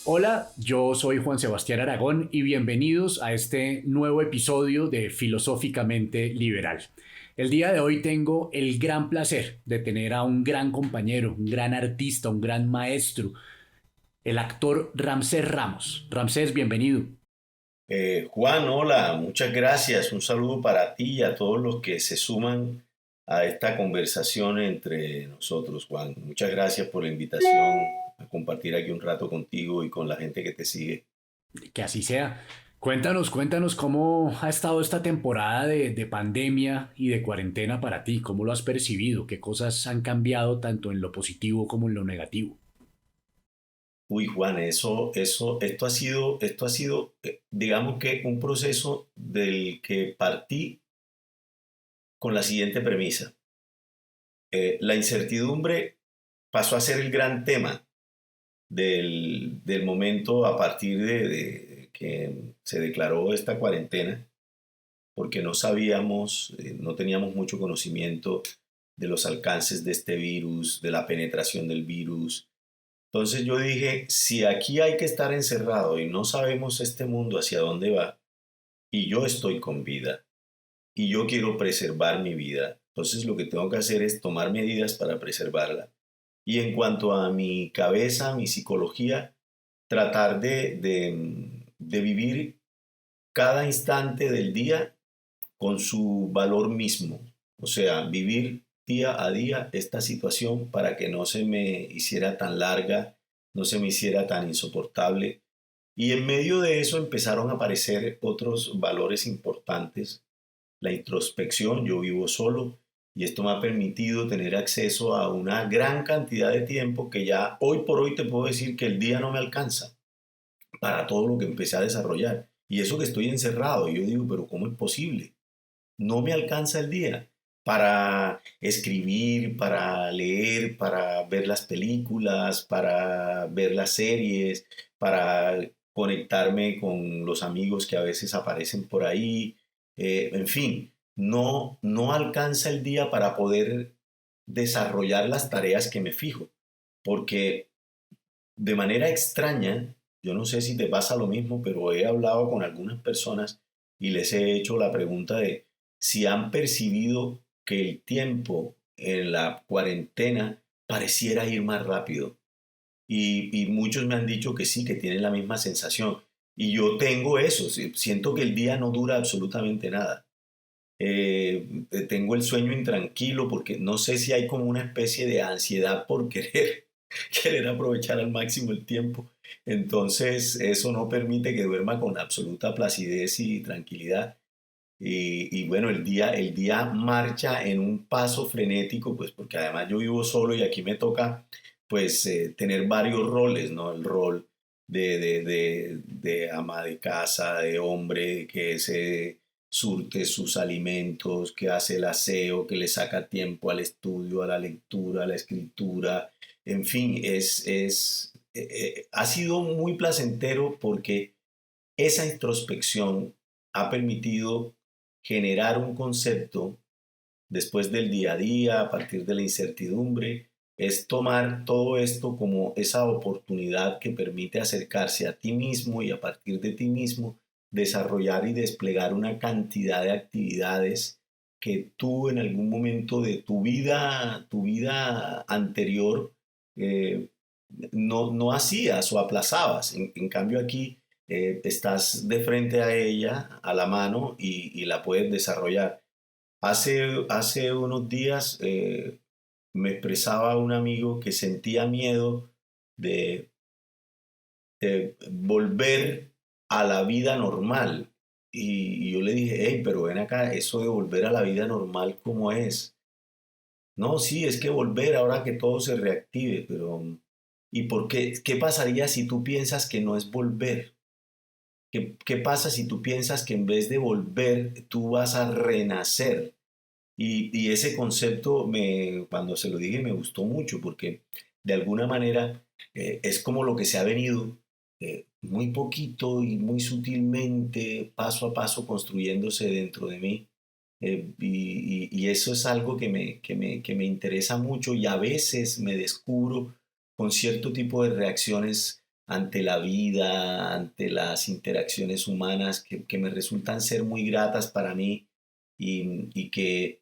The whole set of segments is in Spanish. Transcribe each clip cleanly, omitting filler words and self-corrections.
Hola, yo soy Juan Sebastián Aragón y bienvenidos a este nuevo episodio de Filosóficamente Liberal. El día de hoy tengo el gran placer de tener a un gran compañero, un gran artista, un gran maestro, el actor Ramsés Ramos. Ramsés, bienvenido. Juan, hola, muchas gracias. Un saludo para ti y a todos los que se suman a esta conversación entre nosotros, Juan. Muchas gracias por la invitación a compartir aquí un rato contigo y con la gente que te sigue. Que así sea. Cuéntanos cómo ha estado esta temporada de pandemia y de cuarentena para ti, cómo lo has percibido, qué cosas han cambiado tanto en lo positivo como en lo negativo. Uy, Juan, esto ha sido, digamos que un proceso del que partí con la siguiente premisa. La incertidumbre pasó a ser el gran tema del momento a partir de que se declaró esta cuarentena, porque no sabíamos, no teníamos mucho conocimiento de los alcances de este virus, de la penetración del virus. Entonces yo dije, si aquí hay que estar encerrado y no sabemos este mundo hacia dónde va, y yo estoy con vida, y yo quiero preservar mi vida, entonces lo que tengo que hacer es tomar medidas para preservarla. Y en cuanto a mi cabeza, mi psicología, tratar de vivir cada instante del día con su valor mismo. O sea, vivir día a día esta situación para que no se me hiciera tan larga, no se me hiciera tan insoportable. Y en medio de eso empezaron a aparecer otros valores importantes. La introspección, yo vivo solo y esto me ha permitido tener acceso a una gran cantidad de tiempo que ya hoy por hoy te puedo decir que el día no me alcanza para todo lo que empecé a desarrollar. Y eso que estoy encerrado, y yo digo, pero ¿cómo es posible? No me alcanza el día para escribir, para leer, para ver las películas, para ver las series, para conectarme con los amigos que a veces aparecen por ahí. En fin, no alcanza el día para poder desarrollar las tareas que me fijo, porque de manera extraña, yo no sé si te pasa lo mismo, pero he hablado con algunas personas y les he hecho la pregunta de si han percibido que el tiempo en la cuarentena pareciera ir más rápido. Y muchos me han dicho que sí, que tienen la misma sensación. Y yo tengo eso, siento que el día no dura absolutamente nada. Tengo el sueño intranquilo porque no sé si hay como una especie de ansiedad por querer, querer aprovechar al máximo el tiempo. Entonces eso no permite que duerma con absoluta placidez y tranquilidad. Y bueno, el día marcha en un paso frenético, pues porque además yo vivo solo y aquí me toca pues tener varios roles, ¿no? El rol de ama de casa, de hombre que se surte sus alimentos, que hace el aseo, que le saca tiempo al estudio, a la lectura, a la escritura. En fin, ha sido muy placentero porque esa introspección ha permitido generar un concepto después del día a día, a partir de la incertidumbre, es tomar todo esto como esa oportunidad que permite acercarse a ti mismo y a partir de ti mismo desarrollar y desplegar una cantidad de actividades que tú en algún momento de tu vida anterior, eh, no hacías o aplazabas. En cambio aquí estás de frente a ella, a la mano, y la puedes desarrollar. Hace unos días me expresaba un amigo que sentía miedo de, de volver a la vida normal. Y yo le dije, hey, pero ven acá, eso de volver a la vida normal, ¿cómo es? No, sí, es que volver ahora que todo se reactive, pero ¿y por qué? ¿Qué pasaría si tú piensas que no es volver? ¿Qué pasa si tú piensas que en vez de volver, tú vas a renacer? Y ese concepto, cuando se lo dije, me gustó mucho porque de alguna manera es como lo que se ha venido muy poquito y muy sutilmente, paso a paso, construyéndose dentro de mí. Y eso es algo que me interesa mucho y a veces me descubro con cierto tipo de reacciones ante la vida, ante las interacciones humanas que me resultan ser muy gratas para mí y que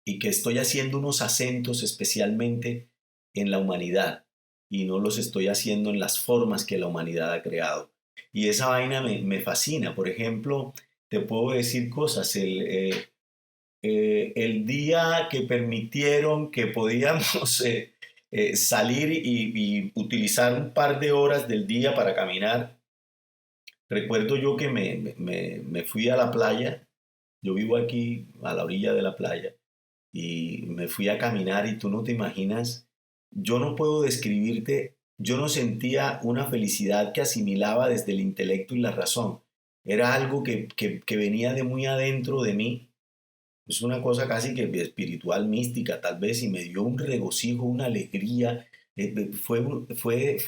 estoy haciendo unos acentos especialmente en la humanidad y no los estoy haciendo en las formas que la humanidad ha creado. Y esa vaina me fascina. Por ejemplo, te puedo decir cosas. El día que permitieron que podíamos salir y utilizar un par de horas del día para caminar, recuerdo yo que me fui a la playa. Yo vivo aquí a la orilla de la playa y me fui a caminar y tú no te imaginas, yo no puedo describirte, yo no sentía una felicidad que asimilaba desde el intelecto y la razón. Era algo que venía de muy adentro de mí. Es una cosa casi que espiritual, mística, tal vez, y me dio un regocijo, una alegría. Fue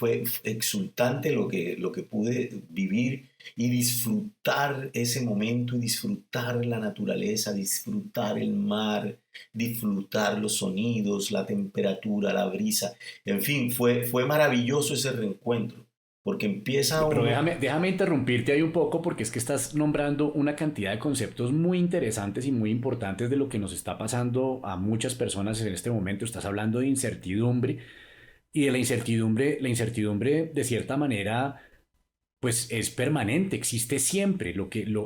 exultante lo que pude vivir y disfrutar ese momento y disfrutar la naturaleza, disfrutar el mar, disfrutar los sonidos, la temperatura, la brisa. En fin, fue maravilloso ese reencuentro, porque empieza Pero uno. déjame interrumpirte ahí un poco porque es que estás nombrando una cantidad de conceptos muy interesantes y muy importantes de lo que nos está pasando a muchas personas en este momento. Estás hablando de incertidumbre y de la incertidumbre de cierta manera pues es permanente, existe siempre.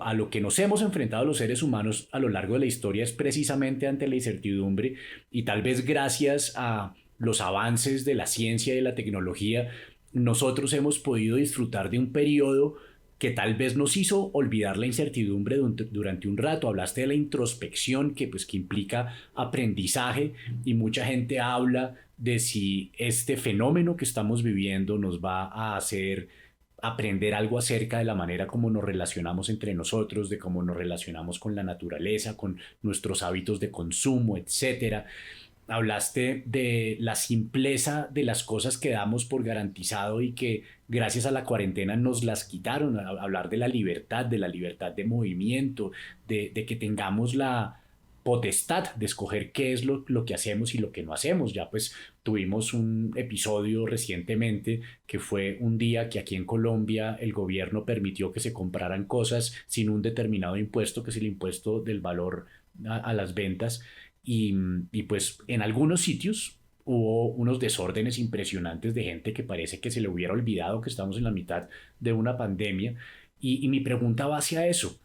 A lo que nos hemos enfrentado los seres humanos a lo largo de la historia es precisamente ante la incertidumbre y tal vez gracias a los avances de la ciencia y de la tecnología, nosotros hemos podido disfrutar de un periodo que tal vez nos hizo olvidar la incertidumbre durante un rato. Hablaste de la introspección que implica aprendizaje y mucha gente habla de si este fenómeno que estamos viviendo nos va a hacer aprender algo acerca de la manera como nos relacionamos entre nosotros, de cómo nos relacionamos con la naturaleza, con nuestros hábitos de consumo, etcétera. Hablaste de la simpleza de las cosas que damos por garantizado y que gracias a la cuarentena nos las quitaron. Hablar de la libertad de movimiento, de que tengamos la potestad de escoger qué es lo que hacemos y lo que no hacemos. Ya pues tuvimos un episodio recientemente que fue un día que aquí en Colombia el gobierno permitió que se compraran cosas sin un determinado impuesto, que es el impuesto del valor a las ventas y, y pues en algunos sitios hubo unos desórdenes impresionantes de gente que parece que se le hubiera olvidado que estamos en la mitad de una pandemia. Y mi pregunta va hacia eso,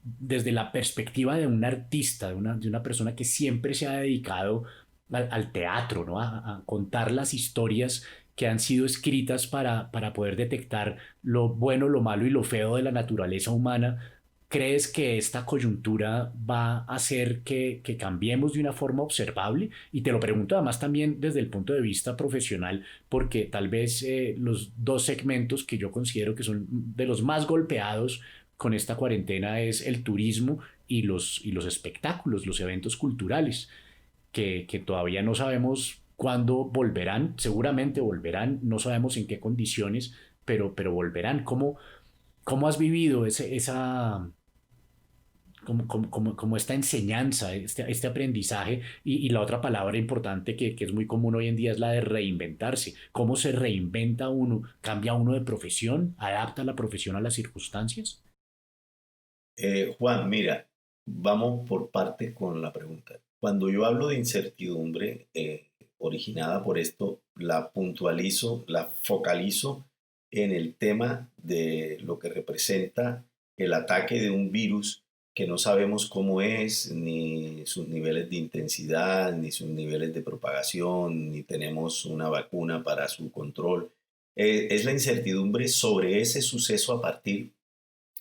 desde la perspectiva de un artista, de una persona que siempre se ha dedicado al teatro, ¿no? A contar las historias que han sido escritas para poder detectar lo bueno, lo malo y lo feo de la naturaleza humana. ¿Crees que esta coyuntura va a hacer que cambiemos de una forma observable? Y te lo pregunto además también desde el punto de vista profesional, porque tal vez los dos segmentos que yo considero que son de los más golpeados con esta cuarentena es el turismo y los espectáculos, los eventos culturales, que todavía no sabemos cuándo volverán, seguramente volverán, no sabemos en qué condiciones, pero volverán. ¿Cómo has vivido como esta enseñanza, este aprendizaje? Y la otra palabra importante que es muy común hoy en día es la de reinventarse. ¿Cómo se reinventa uno? ¿Cambia uno de profesión? ¿Adapta la profesión a las circunstancias? Juan, mira, vamos por partes con la pregunta. Cuando yo hablo de incertidumbre originada por esto, la puntualizo, la focalizo en el tema de lo que representa el ataque de un virus que no sabemos cómo es, ni sus niveles de intensidad, ni sus niveles de propagación, ni tenemos una vacuna para su control. Es la incertidumbre sobre ese suceso a partir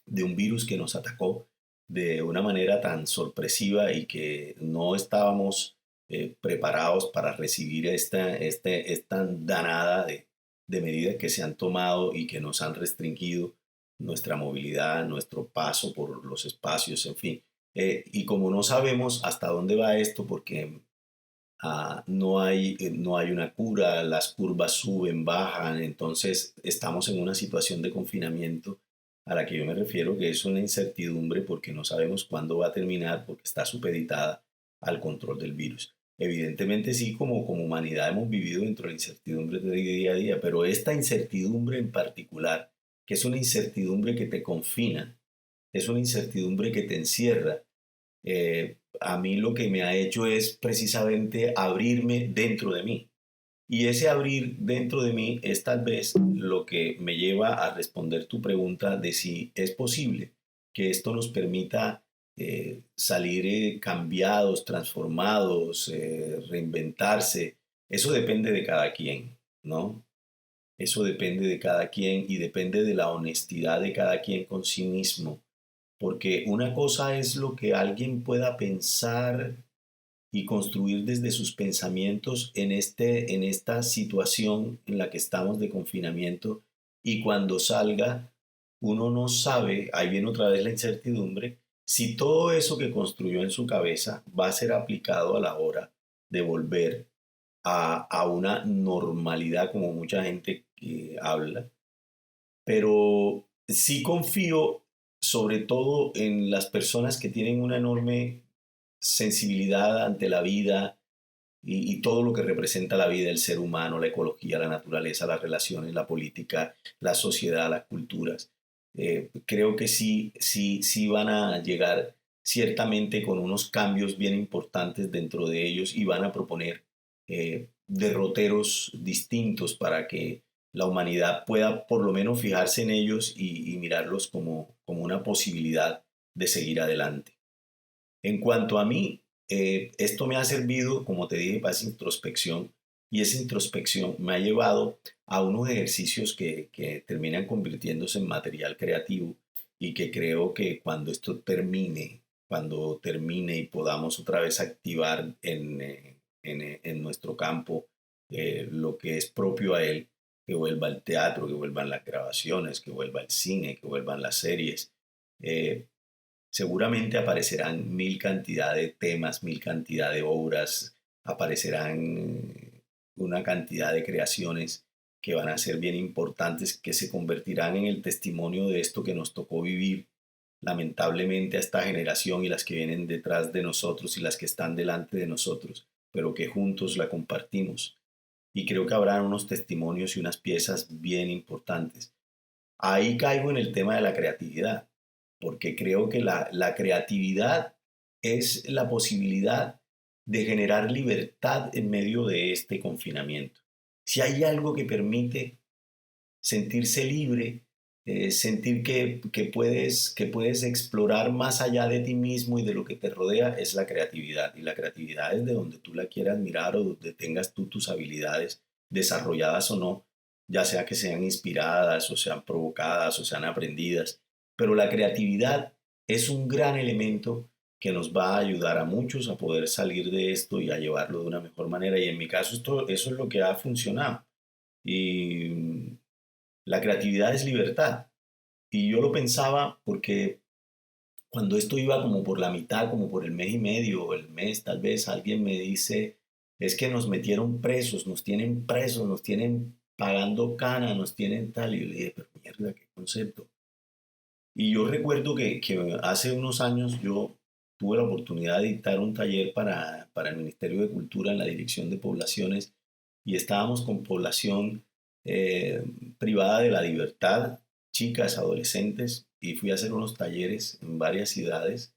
de un virus que nos atacó de una manera tan sorpresiva y que no estábamos preparados para recibir esta danada de medidas que se han tomado y que nos han restringido nuestra movilidad, nuestro paso por los espacios, en fin. Y como no sabemos hasta dónde va esto, porque no hay una cura, las curvas suben, bajan, entonces estamos en una situación de confinamiento a la que yo me refiero que es una incertidumbre porque no sabemos cuándo va a terminar porque está supeditada al control del virus. Evidentemente sí, como humanidad hemos vivido dentro de la incertidumbre de día a día, pero esta incertidumbre en particular, que es una incertidumbre que te confina, es una incertidumbre que te encierra, a mí lo que me ha hecho es precisamente abrirme dentro de mí. Y ese abrir dentro de mí es tal vez lo que me lleva a responder tu pregunta de si es posible que esto nos permita salir cambiados, transformados, reinventarse. Eso depende de cada quien, ¿no? Eso depende de cada quien y depende de la honestidad de cada quien con sí mismo. Porque una cosa es lo que alguien pueda pensar y construir desde sus pensamientos en esta situación en la que estamos de confinamiento, y cuando salga uno no sabe, ahí viene otra vez la incertidumbre, si todo eso que construyó en su cabeza va a ser aplicado a la hora de volver a una normalidad como mucha gente habla, pero sí confío sobre todo en las personas que tienen una enorme sensibilidad ante la vida y todo lo que representa la vida, el ser humano, la ecología, la naturaleza, las relaciones, la política, la sociedad, las culturas. Creo que sí van a llegar ciertamente con unos cambios bien importantes dentro de ellos y van a proponer derroteros distintos para que la humanidad pueda por lo menos fijarse en ellos y mirarlos como una posibilidad de seguir adelante. En cuanto a mí, esto me ha servido, como te dije, para esa introspección, y esa introspección me ha llevado a unos ejercicios que terminan convirtiéndose en material creativo y que creo que cuando esto termine, cuando termine y podamos otra vez activar en nuestro campo lo que es propio a él, que vuelva al teatro, que vuelvan las grabaciones, que vuelva el cine, que vuelvan las series. eh, Seguramente aparecerán mil cantidad de temas, mil cantidad de obras, aparecerán una cantidad de creaciones que van a ser bien importantes, que se convertirán en el testimonio de esto que nos tocó vivir lamentablemente a esta generación y las que vienen detrás de nosotros y las que están delante de nosotros, pero que juntos la compartimos. Y creo que habrá unos testimonios y unas piezas bien importantes. Ahí caigo en el tema de la creatividad, porque creo que la creatividad es la posibilidad de generar libertad en medio de este confinamiento. Si hay algo que permite sentirse libre, sentir que puedes explorar más allá de ti mismo y de lo que te rodea, es la creatividad. Y la creatividad es de donde tú la quieras mirar o donde tengas tú tus habilidades desarrolladas o no, ya sea que sean inspiradas o sean provocadas o sean aprendidas. Pero la creatividad es un gran elemento que nos va a ayudar a muchos a poder salir de esto y a llevarlo de una mejor manera. Y en mi caso, eso es lo que ha funcionado. Y la creatividad es libertad. Y yo lo pensaba porque cuando esto iba como por la mitad, como por el mes y medio o el mes, tal vez alguien me dice, es que nos metieron presos, nos tienen pagando cana, nos tienen tal. Y yo le dije, pero mierda, qué concepto. Y yo recuerdo que hace unos años yo tuve la oportunidad de dictar un taller para el Ministerio de Cultura en la Dirección de Poblaciones, y estábamos con población eh, privada de la libertad, chicas, adolescentes, y fui a hacer unos talleres en varias ciudades.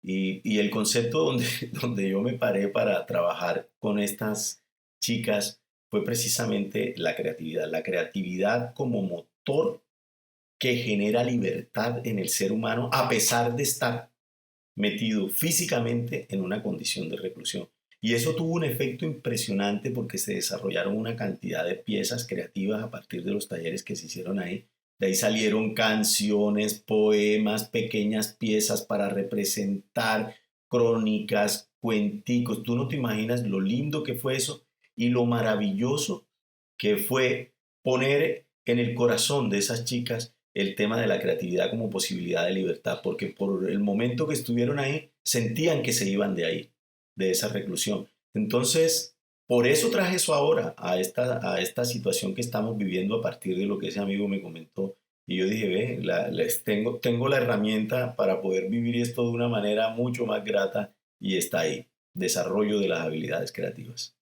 Y el concepto donde, donde yo me paré para trabajar con estas chicas fue precisamente la creatividad como motor que genera libertad en el ser humano a pesar de estar metido físicamente en una condición de reclusión. Y eso tuvo un efecto impresionante porque se desarrollaron una cantidad de piezas creativas a partir de los talleres que se hicieron ahí. De ahí salieron canciones, poemas, pequeñas piezas para representar crónicas, cuenticos. Tú no te imaginas lo lindo que fue eso y lo maravilloso que fue poner en el corazón de esas chicas el tema de la creatividad como posibilidad de libertad, porque por el momento que estuvieron ahí sentían que se iban de ahí, de esa reclusión. Entonces, por eso traje eso ahora, a esta situación que estamos viviendo a partir de lo que ese amigo me comentó. Y yo dije, ve, tengo la herramienta para poder vivir esto de una manera mucho más grata y está ahí. desarrollo de las habilidades creativas.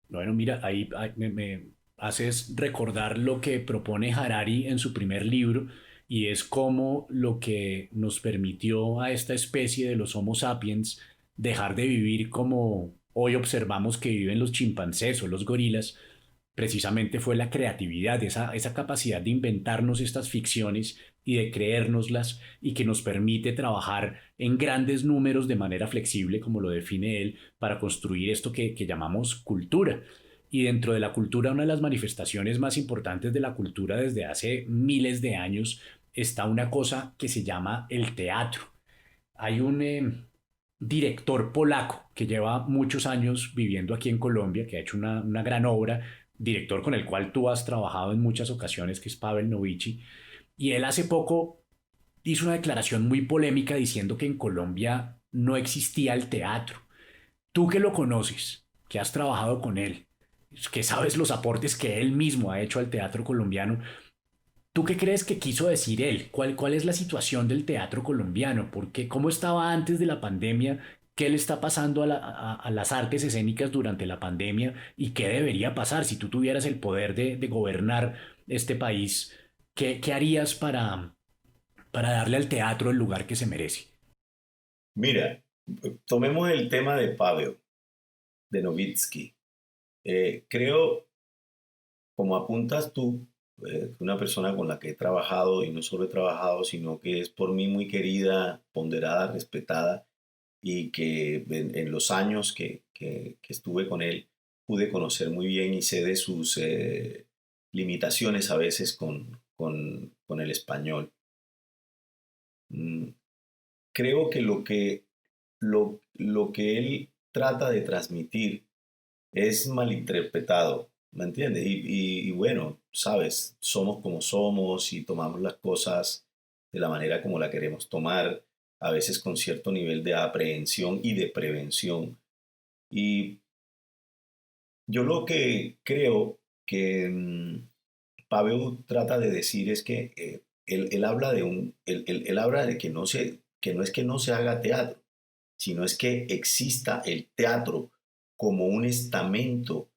Bueno, mira, ahí me haces recordar lo que propone Harari en su primer libro y es cómo lo que nos permitió a esta especie de los Homo sapiens dejar de vivir como hoy observamos que viven los chimpancés o los gorilas, precisamente fue la creatividad, esa capacidad de inventarnos estas ficciones y de creérnoslas y que nos permite trabajar en grandes números de manera flexible, como lo define él, para construir esto que llamamos cultura. Y dentro de la cultura, una de las manifestaciones más importantes de la cultura desde hace miles de años está una cosa que se llama el teatro. Hay un director polaco que lleva muchos años viviendo aquí en Colombia, que ha hecho una gran obra, director con el cual tú has trabajado en muchas ocasiones, que es Pavel Novici, y él hace poco hizo una declaración muy polémica diciendo que en Colombia no existía el teatro. Tú que lo conoces, que has trabajado con él, que sabes los aportes que él mismo ha hecho al teatro colombiano, ¿tú qué crees que quiso decir él? ¿Cuál es la situación del teatro colombiano? ¿Por qué? ¿Cómo estaba antes de la pandemia? ¿Qué le está pasando a las artes escénicas durante la pandemia? ¿Y qué debería pasar si tú tuvieras el poder de gobernar este país? ¿Qué harías para darle al teatro el lugar que se merece? Mira, tomemos el tema de Pavel, de Novitsky. Creo, como apuntas tú, una persona con la que he trabajado, y no solo he trabajado, sino que es por mí muy querida, ponderada, respetada, y que en los años que estuve con él pude conocer muy bien y sé de sus limitaciones a veces con el español. Mm, Creo que lo que él trata de transmitir es malinterpretado, ¿me entiendes? Y bueno, sabes, somos como somos y tomamos las cosas de la manera como la queremos tomar, a veces con cierto nivel de aprehensión y de prevención. Y yo lo que creo que Pavel trata de decir es que él habla de él habla de que no es que no se haga teatro, sino es que exista el teatro como un estamento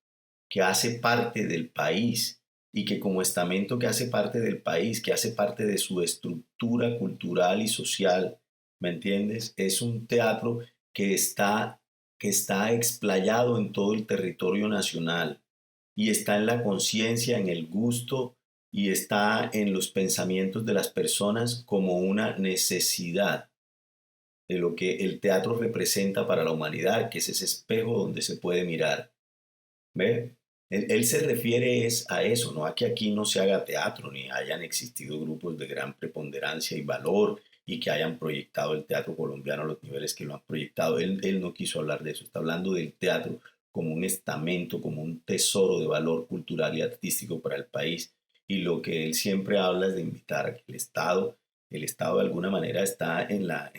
que hace parte del país y que como estamento que hace parte del país, que hace parte de su estructura cultural y social, ¿me entiendes? Es un teatro que que está explayado en todo el territorio nacional y está en la conciencia, en el gusto y está en los pensamientos de las personas como una necesidad de lo que el teatro representa para la humanidad, que es ese espejo donde se puede mirar. ¿Ve? Él se refiere es a eso, no a que aquí no se haga teatro, ni hayan existido grupos de gran preponderancia y valor y que hayan proyectado el teatro colombiano a los niveles que lo han proyectado. Él no quiso hablar de eso, está hablando del teatro como un estamento, como un tesoro de valor cultural y artístico para el país. Y lo que él siempre habla es de invitar a que el Estado de alguna manera está en la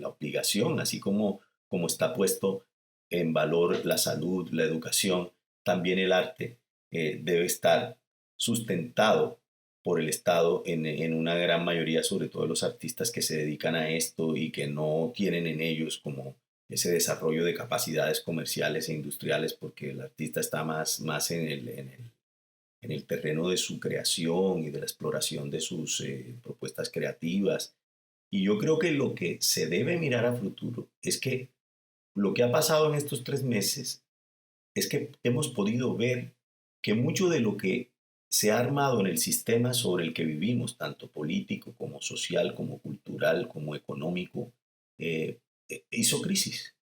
obligación, así como está puesto en valor la salud, la educación, también el arte debe estar sustentado por el Estado en una gran mayoría, sobre todo los artistas que se dedican a esto y que no tienen en ellos como ese desarrollo de capacidades comerciales e industriales, porque el artista está más en el terreno de su creación y de la exploración de sus propuestas creativas. Y yo creo que lo que se debe mirar a futuro es que lo que ha pasado en estos 3 meses es que hemos podido ver que mucho de lo que se ha armado en el sistema sobre el que vivimos, tanto político como social, como cultural, como económico, eh, hizo crisis.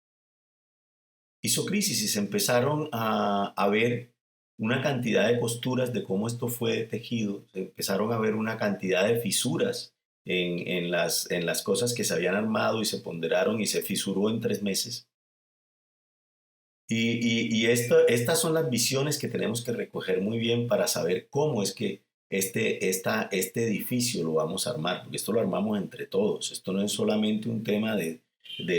Hizo crisis y se empezaron a ver una cantidad de costuras de cómo esto fue tejido, se empezaron a ver una cantidad de fisuras en las cosas que se habían armado y se ponderaron y se fisuró en 3 meses. Estas son las visiones que tenemos que recoger muy bien para saber cómo es que este edificio lo vamos a armar, porque esto lo armamos entre todos. Esto no es solamente un tema de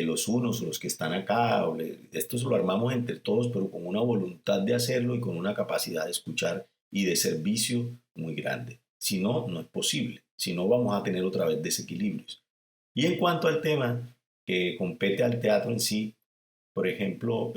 los unos o los que están acá. Esto lo armamos entre todos, pero con una voluntad de hacerlo y con una capacidad de escuchar y de servicio muy grande. Si no, no es posible. Si no, vamos a tener otra vez desequilibrios. Y en cuanto al tema que compete al teatro en sí. Por ejemplo,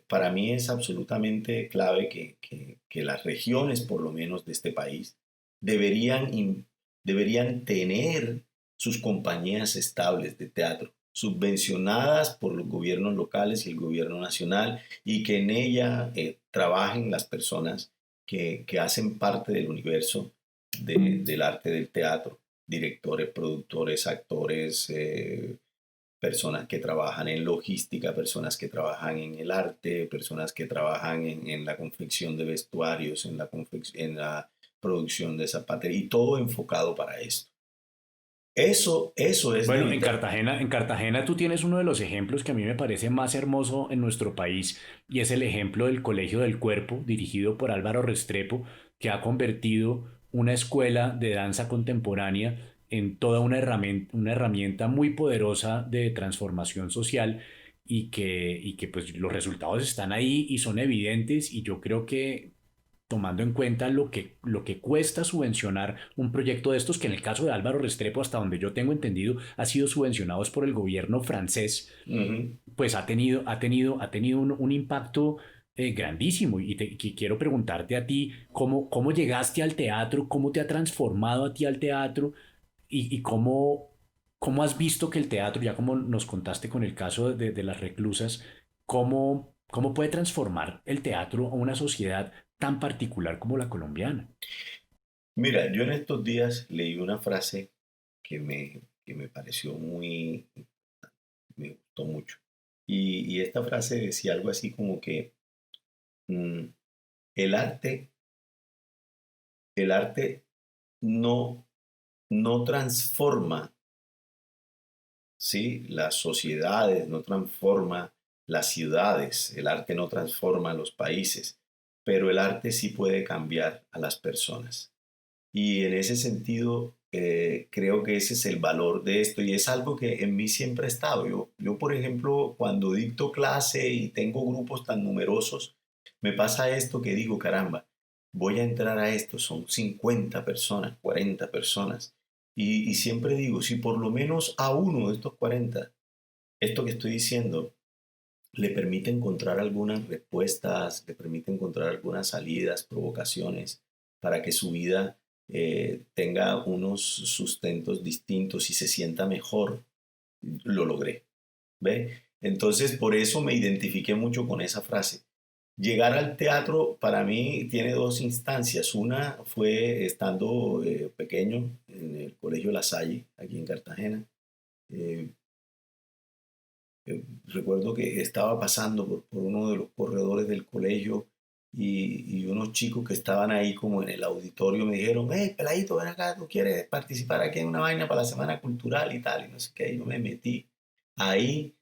para mí es absolutamente clave que las regiones, por lo menos de este país, deberían tener sus compañías estables de teatro, subvencionadas por los gobiernos locales y el gobierno nacional, y que en ella trabajen las personas que hacen parte del universo del arte del teatro, directores, productores, actores, personas que trabajan en logística, personas que trabajan en el arte, personas que trabajan en la confección de vestuarios, en la producción de zapatería, y todo enfocado para esto. Eso es de Bueno, vital. En Cartagena tú tienes uno de los ejemplos que a mí me parece más hermoso en nuestro país y es el ejemplo del Colegio del Cuerpo, dirigido por Álvaro Restrepo, que ha convertido una escuela de danza contemporánea en toda una herramienta muy poderosa de transformación social y que pues los resultados están ahí y son evidentes y yo creo que tomando en cuenta lo que cuesta subvencionar un proyecto de estos, que en el caso de Álvaro Restrepo, hasta donde yo tengo entendido, ha sido subvencionados por el gobierno francés, Ujú. pues ha tenido un impacto grandísimo. Quiero preguntarte a ti, ¿cómo llegaste al teatro? ¿Cómo te ha transformado a ti al teatro? Y cómo has visto que el teatro, ya como nos contaste con el caso de las reclusas, cómo puede transformar el teatro a una sociedad tan particular como la colombiana? Mira, yo en estos días leí una frase que me pareció me gustó mucho. Y esta frase decía algo así como que mm, el arte, el arte no, no transforma, ¿sí?, las sociedades, no transforma las ciudades, el arte no transforma los países, pero el arte sí puede cambiar a las personas. Y en ese sentido, creo que ese es el valor de esto y es algo que en mí siempre ha estado. Por ejemplo, cuando dicto clase y tengo grupos tan numerosos, me pasa esto que digo, caramba, voy a entrar a esto, son 50 personas, 40 personas. Y siempre digo, si por lo menos a uno de estos 40, esto que estoy diciendo, le permite encontrar algunas respuestas, le permite encontrar algunas salidas, provocaciones, para que su vida tenga unos sustentos distintos y se sienta mejor, lo logré. ¿Ve? Entonces, por eso me identifiqué mucho con esa frase. Llegar al teatro para mí tiene dos instancias. Una fue estando pequeño en el Colegio La Salle, aquí en Cartagena. Eh, Recuerdo que estaba pasando por uno de los corredores del colegio y unos chicos que estaban ahí como en el auditorio me dijeron, hey, peladito, ven acá, ¿tú quieres participar aquí en una vaina para la Semana Cultural y tal? Y no sé qué, y yo me metí ahí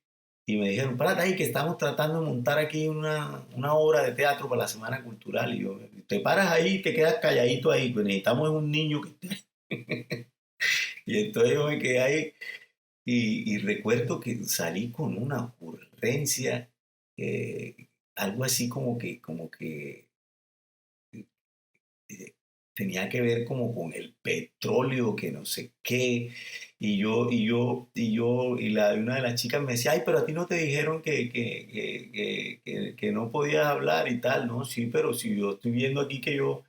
y me dijeron, párate ahí que estamos tratando de montar aquí una obra de teatro para la Semana Cultural. Y yo, te paras ahí y te quedas calladito ahí, pues necesitamos un niño que esté ahí. Y entonces yo me quedé ahí y recuerdo que salí con una ocurrencia, algo así como que eh, tenía que ver como con el petróleo, que no sé qué. Y una de las chicas me decía, ay, pero a ti no te dijeron que no podías hablar y tal, ¿no? Sí, pero si yo estoy viendo aquí que yo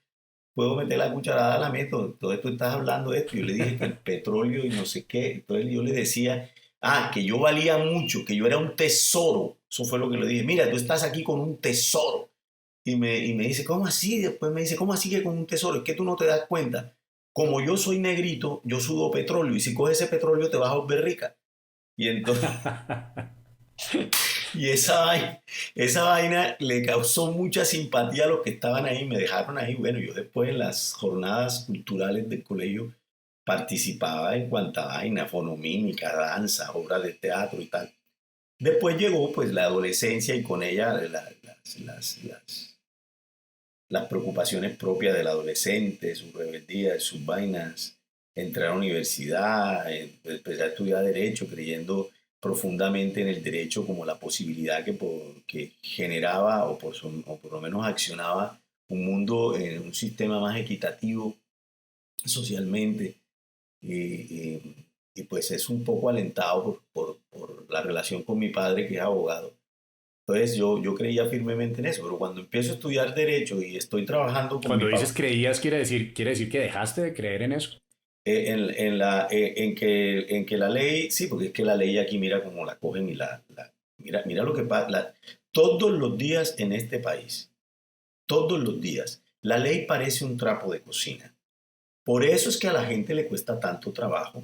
puedo meter la cucharada, la meto. Entonces tú estás hablando de esto. Yo le dije que el petróleo y no sé qué. Entonces yo le decía, que yo valía mucho, que yo era un tesoro. Eso fue lo que le dije. Mira, tú estás aquí con un tesoro. Y me dice, ¿cómo así? Después me dice, ¿cómo así que con un tesoro? Es que tú no te das cuenta. Como yo soy negrito, yo sudo petróleo. Y si coges ese petróleo te vas a volver rica. Y entonces, y esa vaina le causó mucha simpatía a los que estaban ahí, me dejaron ahí. Bueno, yo después en las jornadas culturales del colegio participaba en cuanta vaina, fonomímica, danza, obras de teatro y tal. Después llegó pues la adolescencia y con ella las preocupaciones propias del adolescente, sus rebeldías, sus vainas. Entré a la universidad, empecé a estudiar Derecho, creyendo profundamente en el derecho como la posibilidad que generaba o por lo menos accionaba un mundo en un sistema más equitativo socialmente. Y, y pues es un poco alentado la relación con mi padre, que es abogado. Entonces yo creía firmemente en eso, pero cuando empiezo a estudiar derecho y estoy trabajando con mi Cuando dices papá, creías, quiere decir que dejaste de creer en eso. en que la ley, sí, porque es que la ley aquí mira cómo la cogen y mira lo que pasa. Todos los días en este país, todos los días, la ley parece un trapo de cocina. Por eso es que a la gente le cuesta tanto trabajo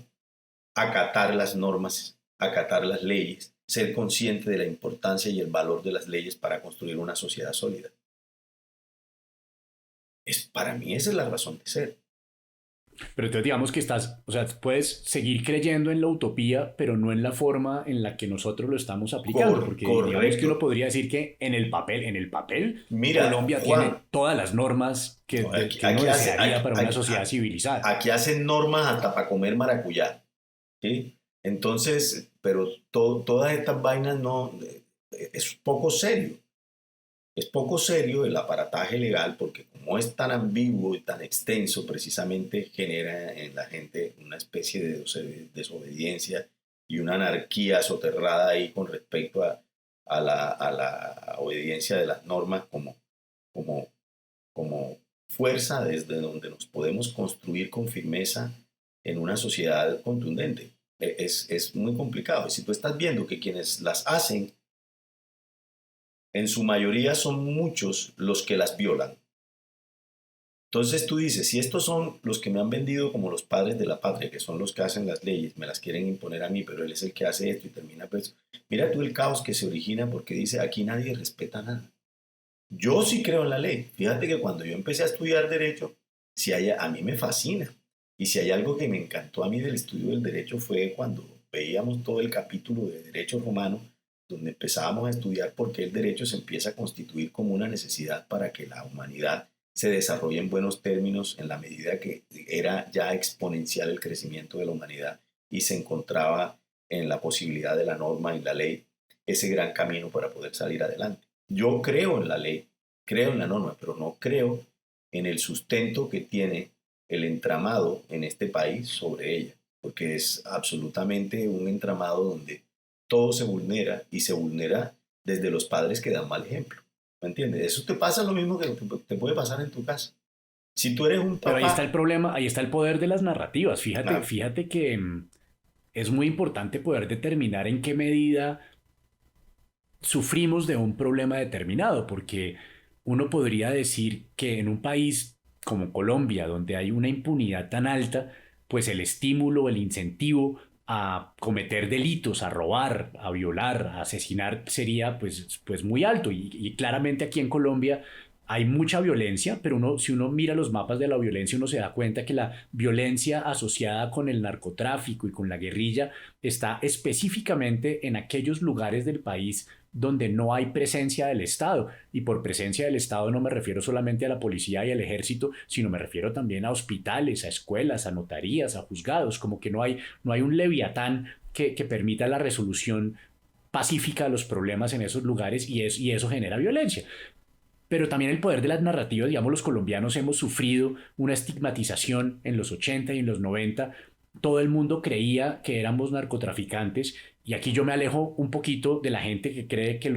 acatar las normas, acatar las leyes, ser consciente de la importancia y el valor de las leyes para construir una sociedad sólida. Para mí esa es la razón de ser. Pero entonces digamos que estás, o sea, puedes seguir creyendo en la utopía, pero no en la forma en la que nosotros lo estamos aplicando, porque digamos que uno Correcto. podría decir que en el papel, Mira, Colombia tiene Juan, todas las normas no, que uno desearía para una sociedad civilizada. aquí hacen normas hasta para comer maracuyá, ¿sí? Entonces, pero todas estas vainas no, es poco serio. Es poco serio el aparataje legal porque como es tan ambiguo y tan extenso, precisamente genera en la gente una especie de desobediencia y una anarquía soterrada ahí con respecto a la obediencia de las normas como, como fuerza desde donde nos podemos construir con firmeza en una sociedad contundente. Es muy complicado. Y si tú estás viendo que quienes las hacen en su mayoría son muchos los que las violan. Entonces tú dices, si estos son los que me han vendido como los padres de la patria, que son los que hacen las leyes, me las quieren imponer a mí, pero él es el que hace esto y termina pues, mira tú el caos que se origina porque dice, aquí nadie respeta nada. Yo sí creo en la ley. Fíjate que cuando yo empecé a estudiar derecho, a mí me fascina. Y si hay algo que me encantó a mí del estudio del derecho fue cuando veíamos todo el capítulo de derecho romano, donde empezábamos a estudiar por qué el derecho se empieza a constituir como una necesidad para que la humanidad se desarrolle en buenos términos en la medida que era ya exponencial el crecimiento de la humanidad y se encontraba en la posibilidad de la norma y la ley ese gran camino para poder salir adelante. Yo creo en la ley, creo en la norma, pero no creo en el sustento que tiene el entramado en este país sobre ella, porque es absolutamente un entramado donde todo se vulnera y se vulnera desde los padres que dan mal ejemplo. ¿Me entiendes? Eso te pasa lo mismo que te puede pasar en tu casa. Si tú eres un Pero ahí está el papá, problema, ahí está el poder de las narrativas. claro, Fíjate que es muy importante poder determinar en qué medida sufrimos de un problema determinado, porque uno podría decir que en un país como Colombia, donde hay una impunidad tan alta, pues el estímulo, el incentivo a cometer delitos, a robar, a violar, a asesinar sería pues muy alto. Y claramente aquí en Colombia hay mucha violencia, pero si uno mira los mapas de la violencia, uno se da cuenta que la violencia asociada con el narcotráfico y con la guerrilla está específicamente en aquellos lugares del país donde no hay presencia del Estado. Y por presencia del Estado no me refiero solamente a la policía y al ejército, sino me refiero también a hospitales, a escuelas, a notarías, a juzgados, como que no hay un leviatán que permita la resolución pacífica de los problemas en esos lugares y eso genera violencia. Pero también el poder de las narrativas, digamos, los colombianos hemos sufrido una estigmatización en los 80 y en los 90. Todo el mundo creía que éramos narcotraficantes y aquí yo me alejo un poquito de la gente que cree que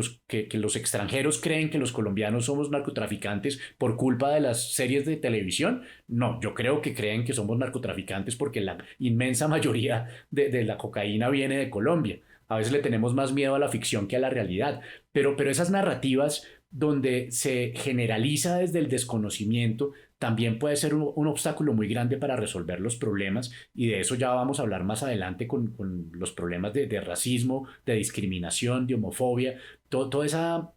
los extranjeros creen que los colombianos somos narcotraficantes por culpa de las series de televisión. No, yo creo que creen que somos narcotraficantes porque la inmensa mayoría de la cocaína viene de Colombia. A veces le tenemos más miedo a la ficción que a la realidad, pero esas narrativas donde se generaliza desde el desconocimiento, también puede ser un obstáculo muy grande para resolver los problemas y de eso ya vamos a hablar más adelante con los problemas de racismo, de discriminación, de homofobia, toda esa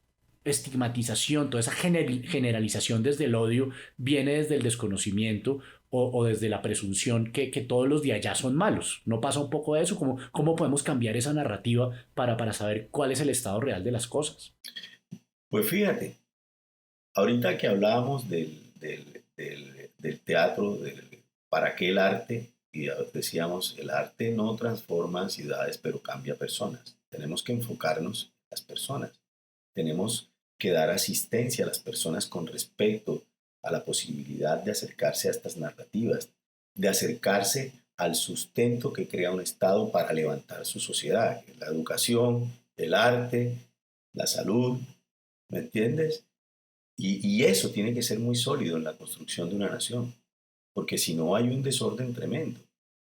estigmatización, toda esa generalización desde el odio viene desde el desconocimiento o desde la presunción que todos los de allá son malos. ¿No pasa un poco de eso? ¿Cómo podemos cambiar esa narrativa para saber cuál es el estado real de las cosas? pues fíjate, ahorita que hablábamos del teatro, para qué el arte, y decíamos, el arte no transforma ciudades, pero cambia personas. Tenemos que enfocarnos en las personas. Tenemos que dar asistencia a las personas con respecto a la posibilidad de acercarse a estas narrativas, de acercarse al sustento que crea un Estado para levantar su sociedad, que es la educación, el arte, la salud, ¿me entiendes? Y eso tiene que ser muy sólido en la construcción de una nación, porque si no hay un desorden tremendo.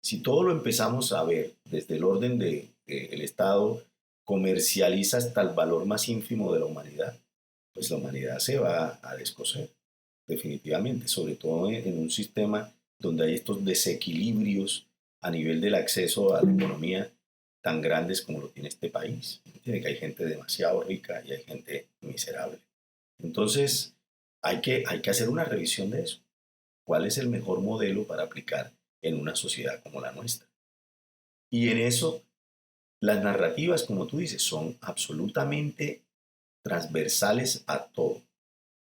Si todo lo empezamos a ver desde el orden de el Estado comercializa hasta el valor más ínfimo de la humanidad, pues la humanidad se va a descoser, definitivamente, sobre todo en un sistema donde hay estos desequilibrios a nivel del acceso a la economía tan grandes como lo tiene este país. Tiene que hay gente demasiado rica y hay gente miserable. Entonces, hay que hacer una revisión de eso. ¿Cuál es el mejor modelo para aplicar en una sociedad como la nuestra? Y en eso, las narrativas, como tú dices, son absolutamente transversales a todo.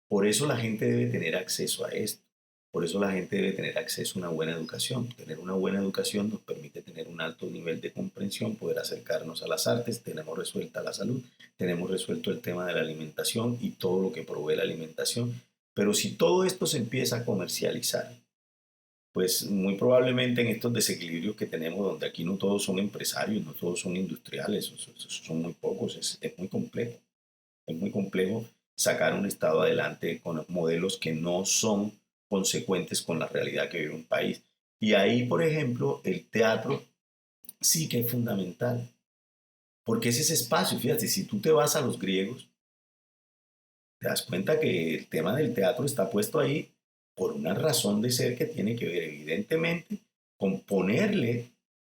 Por eso la gente debe tener acceso a esto. Por eso la gente debe tener acceso a una buena educación. Tener una buena educación nos permite tener un alto nivel de comprensión, poder acercarnos a las artes, tenemos resuelta la salud, tenemos resuelto el tema de la alimentación y todo lo que provee la alimentación. Pero si todo esto se empieza a comercializar, pues muy probablemente en estos desequilibrios que tenemos, donde aquí no todos son empresarios, no todos son industriales, son muy pocos, es muy complejo. Es muy complejo sacar un Estado adelante con modelos que no son consecuentes con la realidad que vive un país. Y ahí, por ejemplo, el teatro sí que es fundamental, porque es ese espacio. Fíjate, si tú te vas a los griegos, te das cuenta que el tema del teatro está puesto ahí por una razón de ser que tiene que ver evidentemente con ponerle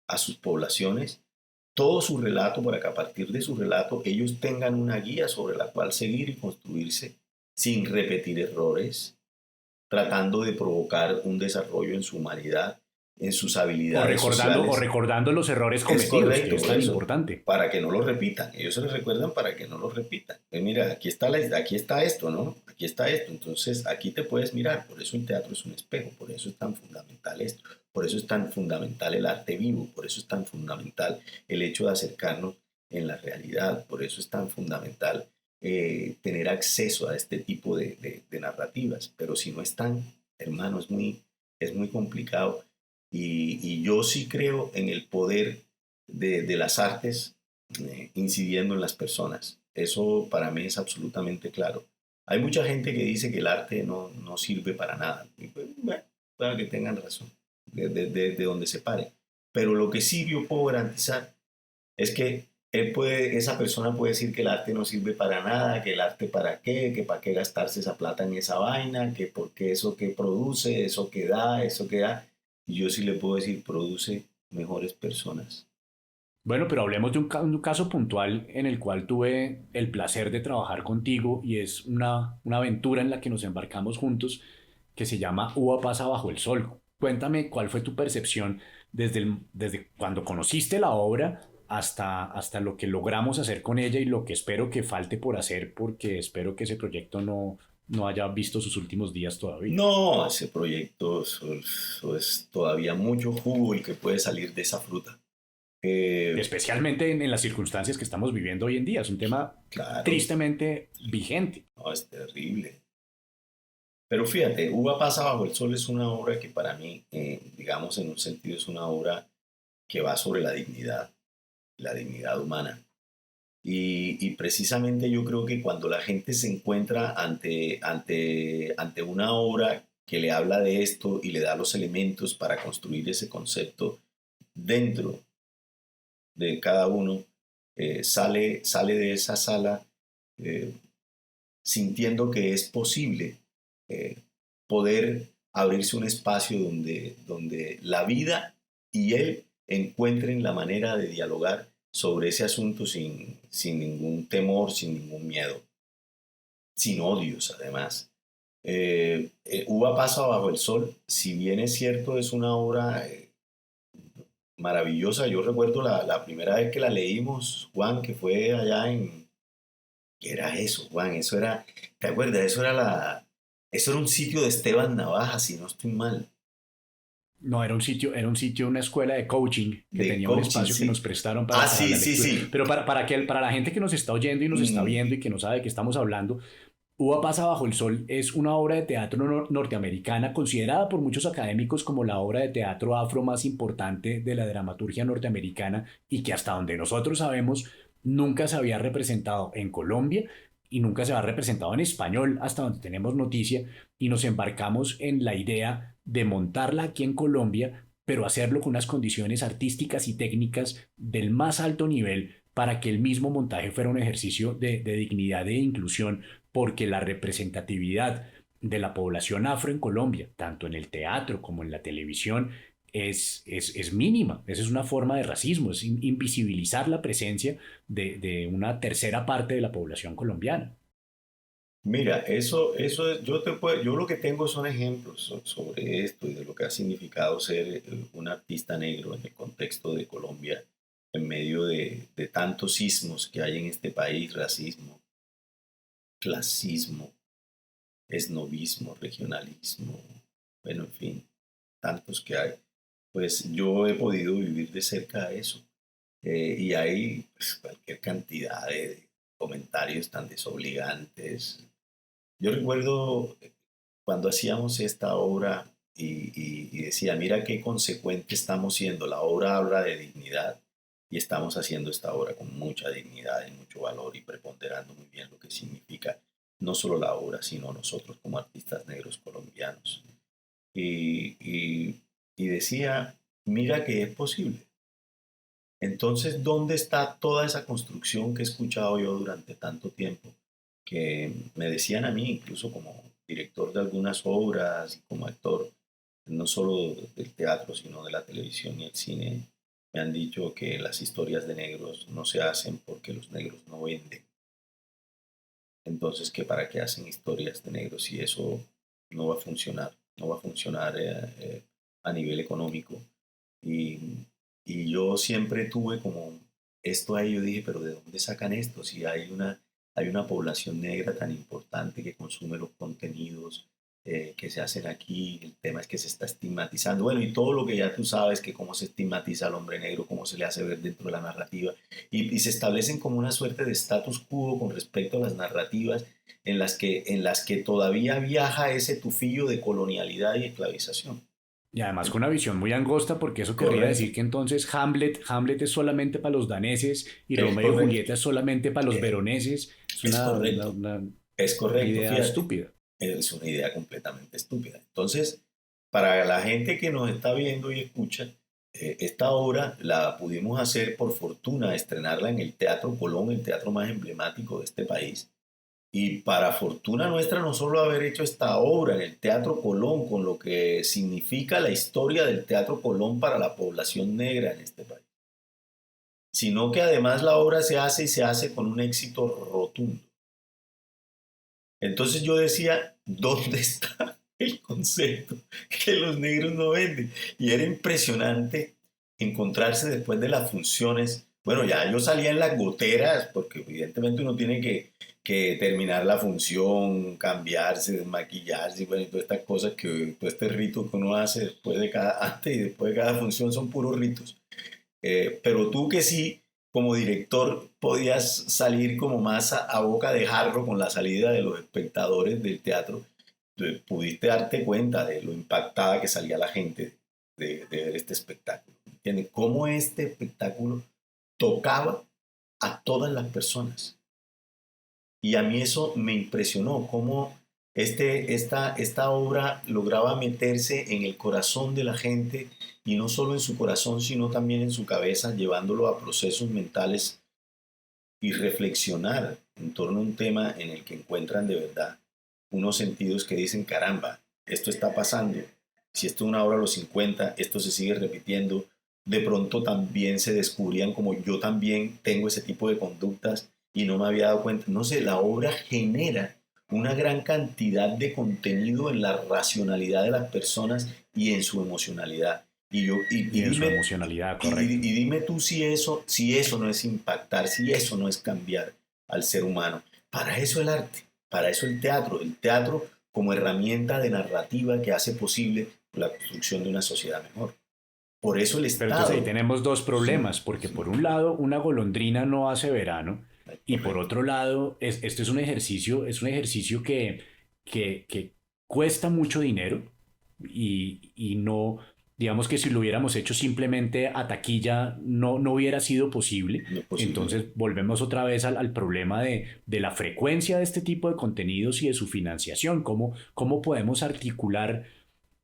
a sus poblaciones todo su relato para que a partir de su relato ellos tengan una guía sobre la cual seguir y construirse sin repetir errores, tratando de provocar un desarrollo en su humanidad, en sus habilidades O sociales. recordando los errores Es cometidos, que correcto, es por tan eso, importante. para que no lo repitan. Ellos se les recuerdan para que no lo repitan. Mira, aquí está esto, ¿no? Aquí está esto. Entonces, aquí te puedes mirar. Por eso el teatro es un espejo. Por eso es tan fundamental esto. Por eso es tan fundamental el arte vivo. Por eso es tan fundamental el hecho de acercarnos en la realidad. Por eso es tan fundamental tener acceso a este tipo de narrativas. Pero si no están, hermano, es muy complicado. Y yo sí creo en el poder de las artes incidiendo en las personas. Eso para mí es absolutamente claro. Hay mucha gente que dice que el arte no sirve para nada. Y pues, bueno, para que tengan razón, de donde se pare. Pero lo que sí yo puedo garantizar es que esa persona puede decir que el arte no sirve para nada, que el arte para qué, que para qué gastarse esa plata en esa vaina, que porque eso que produce, eso que da, eso que da. Y yo sí le puedo decir, produce mejores personas. Bueno, pero hablemos de un caso puntual en el cual tuve el placer de trabajar contigo y es una aventura en la que nos embarcamos juntos que se llama Uva pasa bajo el sol. Cuéntame cuál fue tu percepción desde cuando conociste la obra hasta lo que logramos hacer con ella y lo que espero que falte por hacer porque espero que ese proyecto no haya visto sus últimos días todavía. No, ese proyecto eso es todavía mucho jugo el que puede salir de esa fruta. Eh, Especialmente en las circunstancias que estamos viviendo hoy en día. Es un tema claro, tristemente vigente. no, es terrible. Pero fíjate, Uva pasa bajo el sol es una obra que para mí, digamos en un sentido, es una obra que va sobre la dignidad humana. Y precisamente yo creo que cuando la gente se encuentra ante una obra que le habla de esto y le da los elementos para construir ese concepto dentro de cada uno, sale de esa sala eh, sintiendo que es posible eh, poder abrirse un espacio donde la vida y él encuentren la manera de dialogar sobre ese asunto sin ningún temor, sin ningún miedo, sin odios además. Uva pasa bajo el sol, si bien es cierto, es una obra maravillosa. Yo recuerdo la primera vez que la leímos, Juan, que fue allá en... ¿Qué era eso, Juan? Eso era, ¿te acuerdas? Eso era un sitio de Esteban Navaja, si no estoy mal, No, era un sitio, una escuela de coaching que de tenía un coaching, espacio que nos sí. prestaron Ah, para sí, la sí, lectura. sí. Pero para la gente que nos está oyendo y nos está Mm, viendo y que no sabe de qué estamos hablando, Uva pasa bajo el sol es una obra de teatro norteamericana considerada por muchos académicos como la obra de teatro afro más importante de la dramaturgia norteamericana y que hasta donde nosotros sabemos nunca se había representado en Colombia y nunca se había representado en español hasta donde tenemos noticia y nos embarcamos en la idea de montarla aquí en Colombia, pero hacerlo con unas condiciones artísticas y técnicas del más alto nivel para que el mismo montaje fuera un ejercicio de dignidad e inclusión porque la representatividad de la población afro en Colombia, tanto en el teatro como en la televisión, es mínima. Esa es una forma de racismo, es invisibilizar la presencia de una tercera parte de la población colombiana. Mira, yo lo que tengo son ejemplos sobre esto y de lo que ha significado ser un artista negro en el contexto de Colombia, en medio de tantos sismos que hay en este país, racismo, clasismo, esnovismo, regionalismo, bueno, en fin, tantos que hay. Pues yo he podido vivir de cerca eso. Y hay pues, cualquier cantidad de comentarios tan desobligantes. Yo recuerdo cuando hacíamos esta obra y decía, mira qué consecuente estamos siendo. La obra habla de dignidad y estamos haciendo esta obra con mucha dignidad y mucho valor y preponderando muy bien lo que significa no solo la obra, sino nosotros como artistas negros colombianos. Y, y, y decía, mira que es posible. Entonces, ¿dónde está toda esa construcción que he escuchado yo durante tanto tiempo? Que me decían a mí, incluso como director de algunas obras y como actor, no solo del teatro, sino de la televisión y el cine, me han dicho que las historias de negros no se hacen porque los negros no venden. Entonces, ¿que para qué hacen historias de negros si eso no va a funcionar? No va a funcionar a nivel económico. Y, y yo siempre tuve como esto ahí, yo dije, pero ¿de dónde sacan esto? Si hay una población negra tan importante que consume los contenidos que se hacen aquí, el tema es que se está estigmatizando, bueno, y todo lo que ya tú sabes, que cómo se estigmatiza al hombre negro, cómo se le hace ver dentro de la narrativa, y se establecen como una suerte de status quo con respecto a las narrativas en las que todavía viaja ese tufillo de colonialidad y esclavización. Y además con una visión muy angosta, porque eso querría Correcto. decir que entonces Hamlet es solamente para los daneses y Es Romeo y correcto, Julieta es solamente para los eh, veroneses. Es es correcto, es una correcto, idea fíjate, estúpida. es una idea completamente estúpida. Entonces, para la gente que nos está viendo y escucha, esta obra la pudimos hacer por fortuna, estrenarla en el Teatro Colón, el teatro más emblemático de este país. Y para fortuna nuestra, no solo haber hecho esta obra en el Teatro Colón, con lo que significa la historia del Teatro Colón para la población negra en este país, sino que además la obra se hace y se hace con un éxito rotundo. Entonces yo decía, ¿dónde está el concepto que los negros no venden? Y era impresionante encontrarse después de las funciones. Bueno, ya yo salía en las goteras, porque evidentemente uno tiene que terminar la función, cambiarse, desmaquillarse, y bueno, y todas estas cosas que, todo este rito que uno hace después de cada, antes y después de cada función son puros ritos. Pero tú que sí, como director, podías salir como más a boca de jarro con la salida de los espectadores del teatro, pudiste darte cuenta de lo impactada que salía la gente de ver este espectáculo. ¿Entiendes? Cómo este espectáculo tocaba a todas las personas. Y a mí eso me impresionó, cómo esta obra lograba meterse en el corazón de la gente y no solo en su corazón, sino también en su cabeza, llevándolo a procesos mentales y reflexionar en torno a un tema en el que encuentran de verdad unos sentidos que dicen, caramba, esto está pasando. Si esto es una obra de los 50, esto se sigue repitiendo. De pronto también se descubrían como yo también tengo ese tipo de conductas y no me había dado cuenta. No sé, la obra genera una gran cantidad de contenido en la racionalidad de las personas y en su emocionalidad. Y en su emocionalidad, correcto. Y dime tú si eso no es impactar, si eso no es cambiar al ser humano. Para eso el arte, para eso el teatro como herramienta de narrativa que hace posible la construcción de una sociedad mejor. Por eso el Pero entonces ahí Estado. tenemos dos Sí, problemas, porque sí. por un lado, una golondrina no hace verano, Y por Correcto. otro lado, este es un ejercicio que cuesta mucho dinero y no, digamos que si lo hubiéramos hecho simplemente a taquilla no hubiera sido posible. No es posible. Entonces volvemos otra vez al problema de la frecuencia de este tipo de contenidos y de su financiación. ¿Cómo podemos articular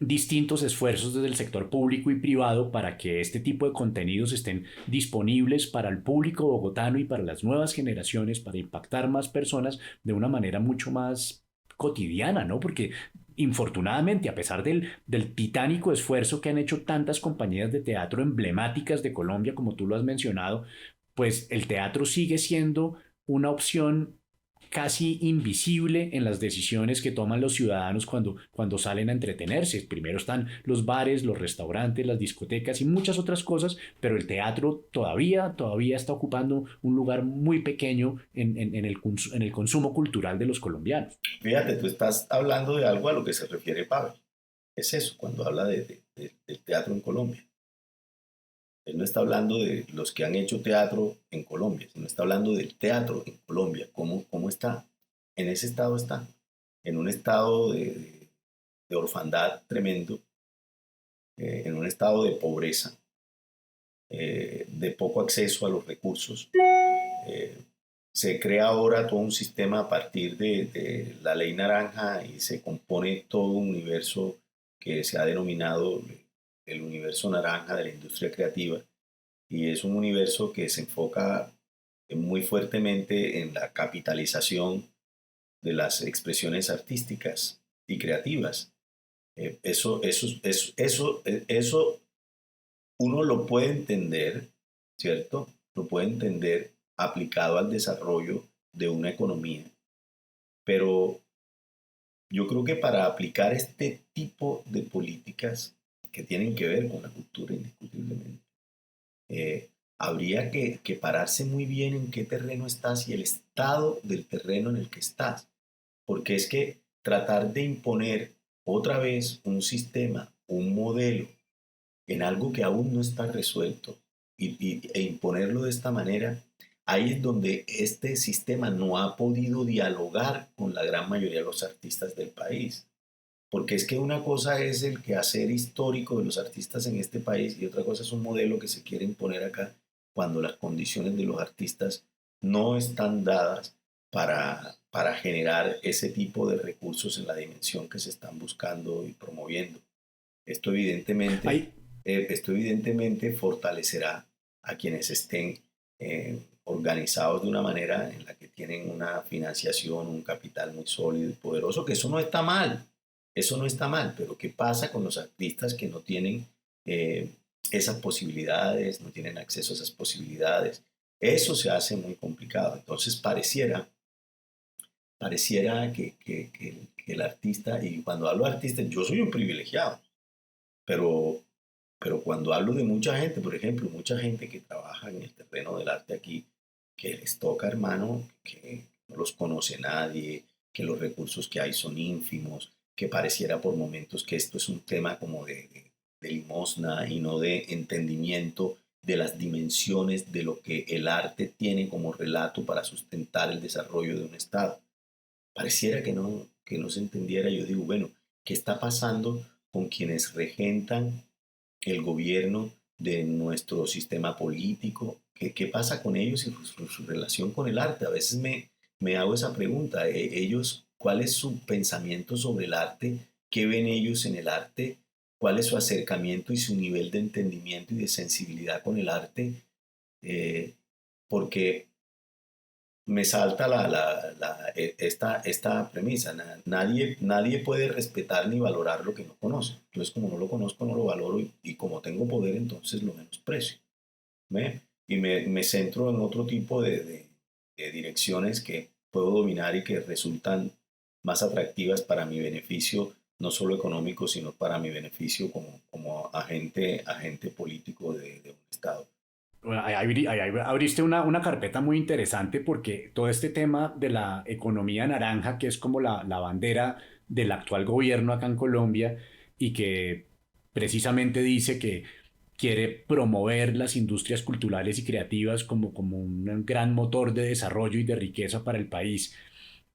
distintos esfuerzos desde el sector público y privado para que este tipo de contenidos estén disponibles para el público bogotano y para las nuevas generaciones, para impactar más personas de una manera mucho más cotidiana, ¿no? Porque infortunadamente, a pesar del titánico esfuerzo que han hecho tantas compañías de teatro emblemáticas de Colombia, como tú lo has mencionado, pues el teatro sigue siendo una opción casi invisible en las decisiones que toman los ciudadanos cuando salen a entretenerse. Primero están los bares, los restaurantes, las discotecas y muchas otras cosas, pero el teatro todavía está ocupando un lugar muy pequeño en el consumo cultural de los colombianos. Fíjate, tú estás hablando de algo a lo que se refiere Pavel. Es eso, cuando habla del teatro en Colombia. Él no está hablando de los que han hecho teatro en Colombia, sino está hablando del teatro en Colombia. ¿Cómo está? En ese estado está. En un estado de orfandad tremendo, en un estado de pobreza, de poco acceso a los recursos. Eh, Se crea ahora todo un sistema a partir de la ley naranja y se compone todo un universo que se ha denominado el universo naranja de la industria creativa, y es un universo que se enfoca muy fuertemente en la capitalización de las expresiones artísticas y creativas. Eso uno lo puede entender, ¿cierto? Lo puede entender aplicado al desarrollo de una economía, pero yo creo que para aplicar este tipo de políticas que tienen que ver con la cultura indiscutiblemente, eh, habría que pararse muy bien en qué terreno estás y el estado del terreno en el que estás, porque es que tratar de imponer otra vez un sistema, un modelo en algo que aún no está resuelto e imponerlo de esta manera, ahí es donde este sistema no ha podido dialogar con la gran mayoría de los artistas del país. Porque es que una cosa es el quehacer histórico de los artistas en este país y otra cosa es un modelo que se quiere imponer acá cuando las condiciones de los artistas no están dadas para generar ese tipo de recursos en la dimensión que se están buscando y promoviendo. Esto evidentemente, Hay, esto evidentemente fortalecerá a quienes estén organizados de una manera en la que tienen una financiación, un capital muy sólido y poderoso, que eso no está mal, eso no está mal, pero ¿qué pasa con los artistas que no tienen eh, esas posibilidades, no tienen acceso a esas posibilidades? Eso se hace muy complicado. Entonces pareciera que el artista, y cuando hablo de artista, yo soy un privilegiado, pero, pero cuando hablo de mucha gente, por ejemplo, mucha gente que trabaja en el terreno del arte aquí, que les toca, hermano, que no los conoce nadie, que los recursos que hay son ínfimos, que pareciera por momentos que esto es un tema como de limosna y no de entendimiento de las dimensiones de lo que el arte tiene como relato para sustentar el desarrollo de un Estado. Pareciera que no se entendiera. Yo digo, bueno, ¿qué está pasando con quienes regentan el gobierno de nuestro sistema político? ¿Qué pasa con ellos y su relación con el arte? A veces me hago esa pregunta. Ellos, ¿cuál es su pensamiento sobre el arte? ¿Qué ven ellos en el arte? ¿Cuál es su acercamiento y su nivel de entendimiento y de sensibilidad con el arte? Eh, Porque me salta esta premisa. Nadie puede respetar ni valorar lo que no conoce. Entonces, como no lo conozco, no lo valoro y como tengo poder, entonces lo menosprecio. ¿Ve? Y me centro en otro tipo de direcciones que puedo dominar y que resultan más atractivas para mi beneficio, no solo económico, sino para mi beneficio como agente político de un Estado. ahí abriste una carpeta muy interesante porque todo este tema de la economía naranja, que es como la bandera del actual gobierno acá en Colombia y que precisamente dice que quiere promover las industrias culturales y creativas como un gran motor de desarrollo y de riqueza para el país.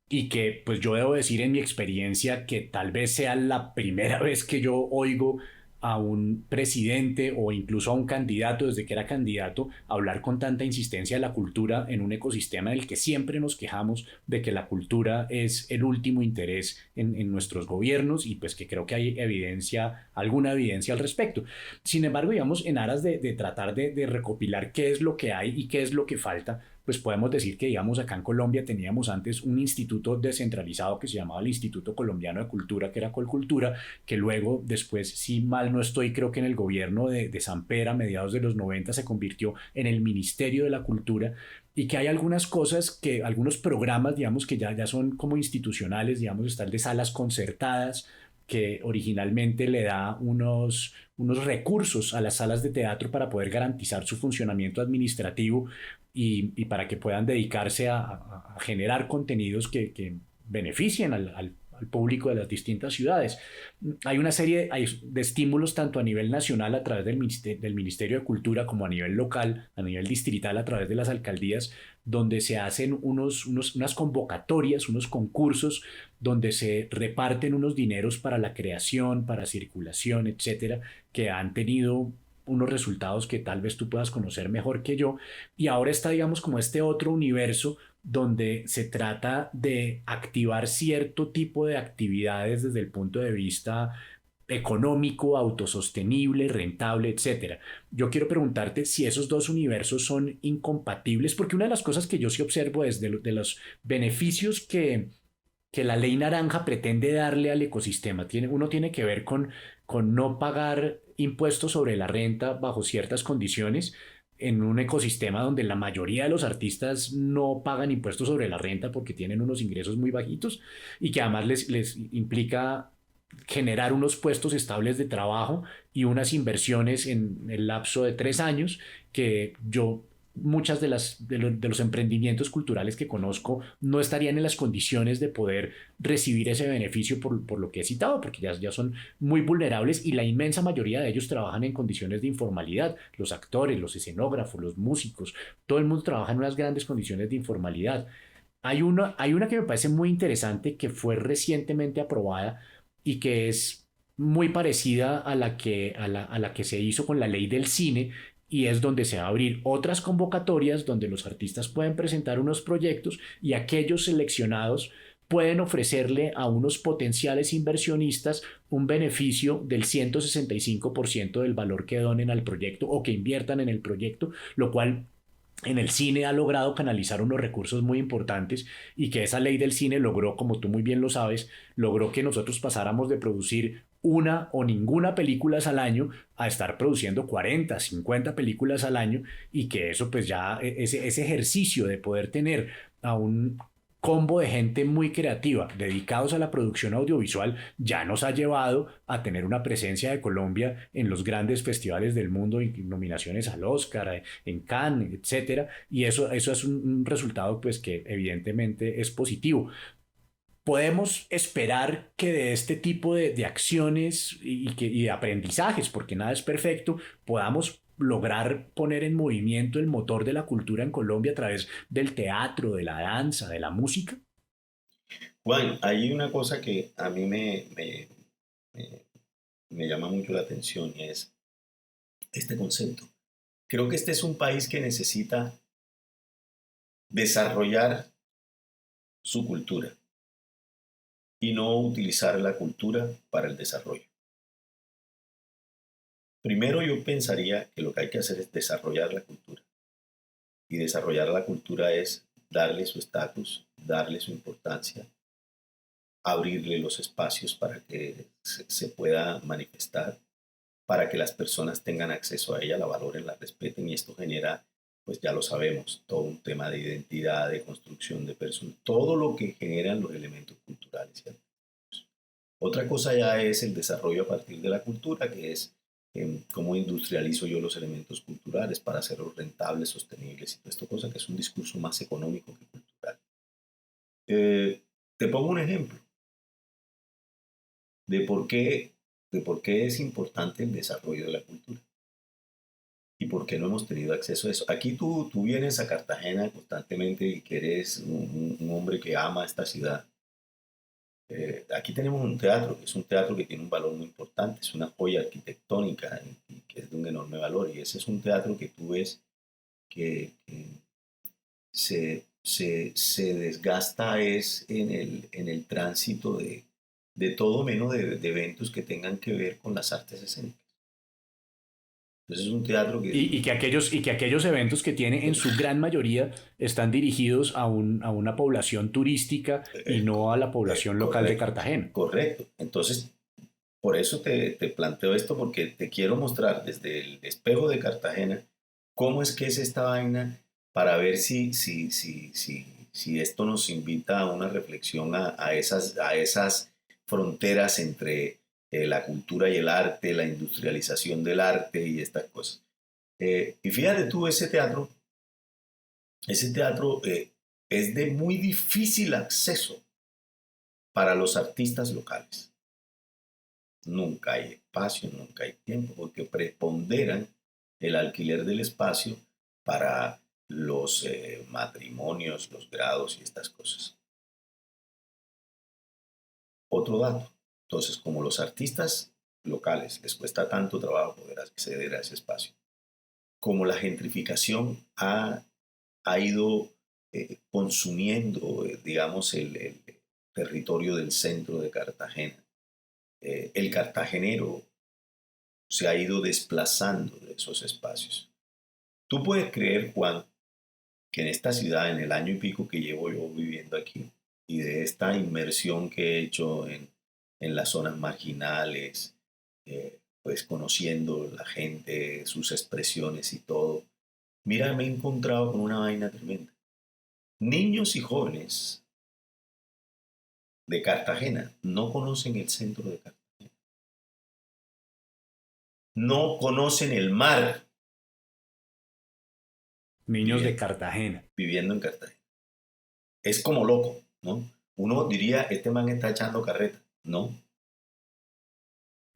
Y que pues yo debo decir en mi experiencia que tal vez sea la primera vez que yo oigo a un presidente o incluso a un candidato desde que era candidato hablar con tanta insistencia de la cultura en un ecosistema del que siempre nos quejamos de que la cultura es el último interés en nuestros gobiernos y pues que creo que hay evidencia, alguna evidencia al respecto. Sin embargo, digamos, en aras de tratar de recopilar qué es lo que hay y qué es lo que falta, pues podemos decir que, digamos, acá en Colombia teníamos antes un instituto descentralizado que se llamaba el Instituto Colombiano de Cultura, que era Colcultura, que luego, después, si mal no estoy, creo que en el gobierno de Samper a mediados de los 90 se convirtió en el Ministerio de la Cultura y que hay algunas cosas que, algunos programas, digamos, que ya son como institucionales, digamos, está el de salas concertadas, que originalmente le da unos recursos a las salas de teatro para poder garantizar su funcionamiento administrativo y para que puedan dedicarse a generar contenidos que beneficien al público de las distintas ciudades. Hay una serie de estímulos tanto a nivel nacional a través del Ministerio de Cultura como a nivel local, a nivel distrital a través de las alcaldías, donde se hacen unas convocatorias, unos concursos, donde se reparten unos dineros para la creación, para circulación, etcétera, que han tenido unos resultados que tal vez tú puedas conocer mejor que yo. Y ahora está, digamos, como este otro universo donde se trata de activar cierto tipo de actividades desde el punto de vista económico, autosostenible, rentable, etcétera. Yo quiero preguntarte si esos dos universos son incompatibles, porque una de las cosas que yo sí observo es de los beneficios que la ley naranja pretende darle al ecosistema. Uno tiene que ver con no pagar impuestos sobre la renta bajo ciertas condiciones en un ecosistema donde la mayoría de los artistas no pagan impuestos sobre la renta porque tienen unos ingresos muy bajitos y que además les implica generar unos puestos estables de trabajo y unas inversiones en el lapso de 3 años que yo muchas de los emprendimientos culturales que conozco no estarían en las condiciones de poder recibir ese beneficio por lo que he citado, porque ya son muy vulnerables y la inmensa mayoría de ellos trabajan en condiciones de informalidad. Los actores, los escenógrafos, los músicos, todo el mundo trabaja en unas grandes condiciones de informalidad. Hay una que me parece muy interesante que fue recientemente aprobada y que es muy parecida a la que se hizo con la ley del cine y es donde se va a abrir otras convocatorias donde los artistas pueden presentar unos proyectos y aquellos seleccionados pueden ofrecerle a unos potenciales inversionistas un beneficio del 165% del valor que donen al proyecto o que inviertan en el proyecto, lo cual en el cine ha logrado canalizar unos recursos muy importantes y que esa ley del cine logró, como tú muy bien lo sabes, logró que nosotros pasáramos de producir una o ninguna películas al año a estar produciendo 40, 50 películas al año y que eso pues ya ese ejercicio de poder tener a un combo de gente muy creativa dedicados a la producción audiovisual ya nos ha llevado a tener una presencia de Colombia en los grandes festivales del mundo, en nominaciones al Oscar, en Cannes, etcétera, y eso es un resultado pues que evidentemente es positivo. Podemos esperar que de este tipo de acciones y de aprendizajes, porque nada es perfecto, podamos lograr poner en movimiento el motor de la cultura en Colombia a través del teatro, de la danza, de la música. Juan, hay una cosa que a mí me- me llama mucho la atención y es este concepto. Creo que este es un país que necesita desarrollar su cultura y no utilizar la cultura para el desarrollo. Primero yo pensaría que lo que hay que hacer es desarrollar la cultura. Y desarrollar la cultura es darle su estatus, darle su importancia, abrirle los espacios para que se pueda manifestar, para que las personas tengan acceso a ella, la valoren, la respeten y esto genera, pues ya lo sabemos, todo un tema de identidad, de construcción de personas, todo lo que generan los elementos culturales. ¿Cierto? Otra cosa ya es el desarrollo a partir de la cultura, que es cómo industrializo yo los elementos culturales para hacerlos rentables, sostenibles y todo esto, cosa que es un discurso más económico que cultural. Eh, Te pongo un ejemplo de por qué es importante el desarrollo de la cultura. ¿Y por qué no hemos tenido acceso a eso? Aquí tú vienes a Cartagena constantemente y que eres un hombre que ama esta ciudad. Aquí tenemos un teatro, que es un teatro que tiene un valor muy importante, es una joya arquitectónica y que es de un enorme valor. Y ese es un teatro que tú ves que se desgasta es en el tránsito de todo menos de eventos que tengan que ver con las artes escénicas. Entonces es un teatro que es Y que aquellos eventos que tiene en su gran mayoría están dirigidos a una población turística y no a la población local de correcto, Cartagena. correcto. Entonces, por eso te planteo esto, porque te quiero mostrar desde el espejo de Cartagena cómo es que es esta vaina para ver si esto nos invita a una reflexión a esas fronteras entre la cultura y el arte, la industrialización del arte y estas cosas. Y fíjate tú, ese teatro es de muy difícil acceso para los artistas locales. Nunca hay espacio, nunca hay tiempo, porque preponderan el alquiler del espacio para los matrimonios, los grados y estas cosas. Otro dato, entonces, como los artistas locales les cuesta tanto trabajo poder acceder a ese espacio, como la gentrificación ha ido consumiendo, digamos, el territorio del centro de Cartagena, el cartagenero se ha ido desplazando de esos espacios. Tú puedes creer, Juan, que en esta ciudad, en el año y pico que llevo yo viviendo aquí, y de esta inmersión que he hecho en las zonas marginales, pues conociendo la gente, sus expresiones y todo, mira, me he encontrado con una vaina tremenda. Niños y jóvenes de Cartagena no conocen el centro de Cartagena, no conocen el mar Niños de viviendo, Cartagena. viviendo en Cartagena. Es como loco, ¿no? Uno diría, este man está echando carreta, ¿no?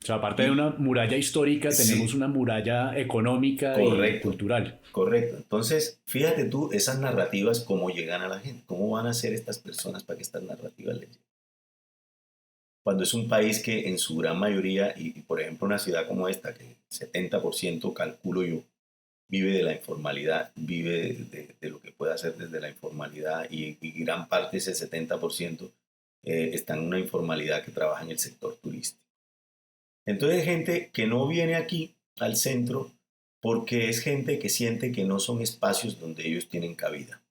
O sea, aparte de Y una muralla histórica, tenemos sí, una muralla económica y correcto, cultural. correcto. Entonces, fíjate tú, esas narrativas, cómo llegan a la gente, cómo van a ser estas personas para que estas narrativas les lleguen. Cuando es un país que en su gran mayoría, y por ejemplo una ciudad como esta, que 70% calculo yo, vive de la informalidad, vive de lo que puede hacer desde la informalidad y gran parte de ese 70% está en una informalidad que trabaja en el sector turístico. Entonces hay gente que no viene aquí al centro porque es gente que siente que no son espacios donde ellos tienen cabida,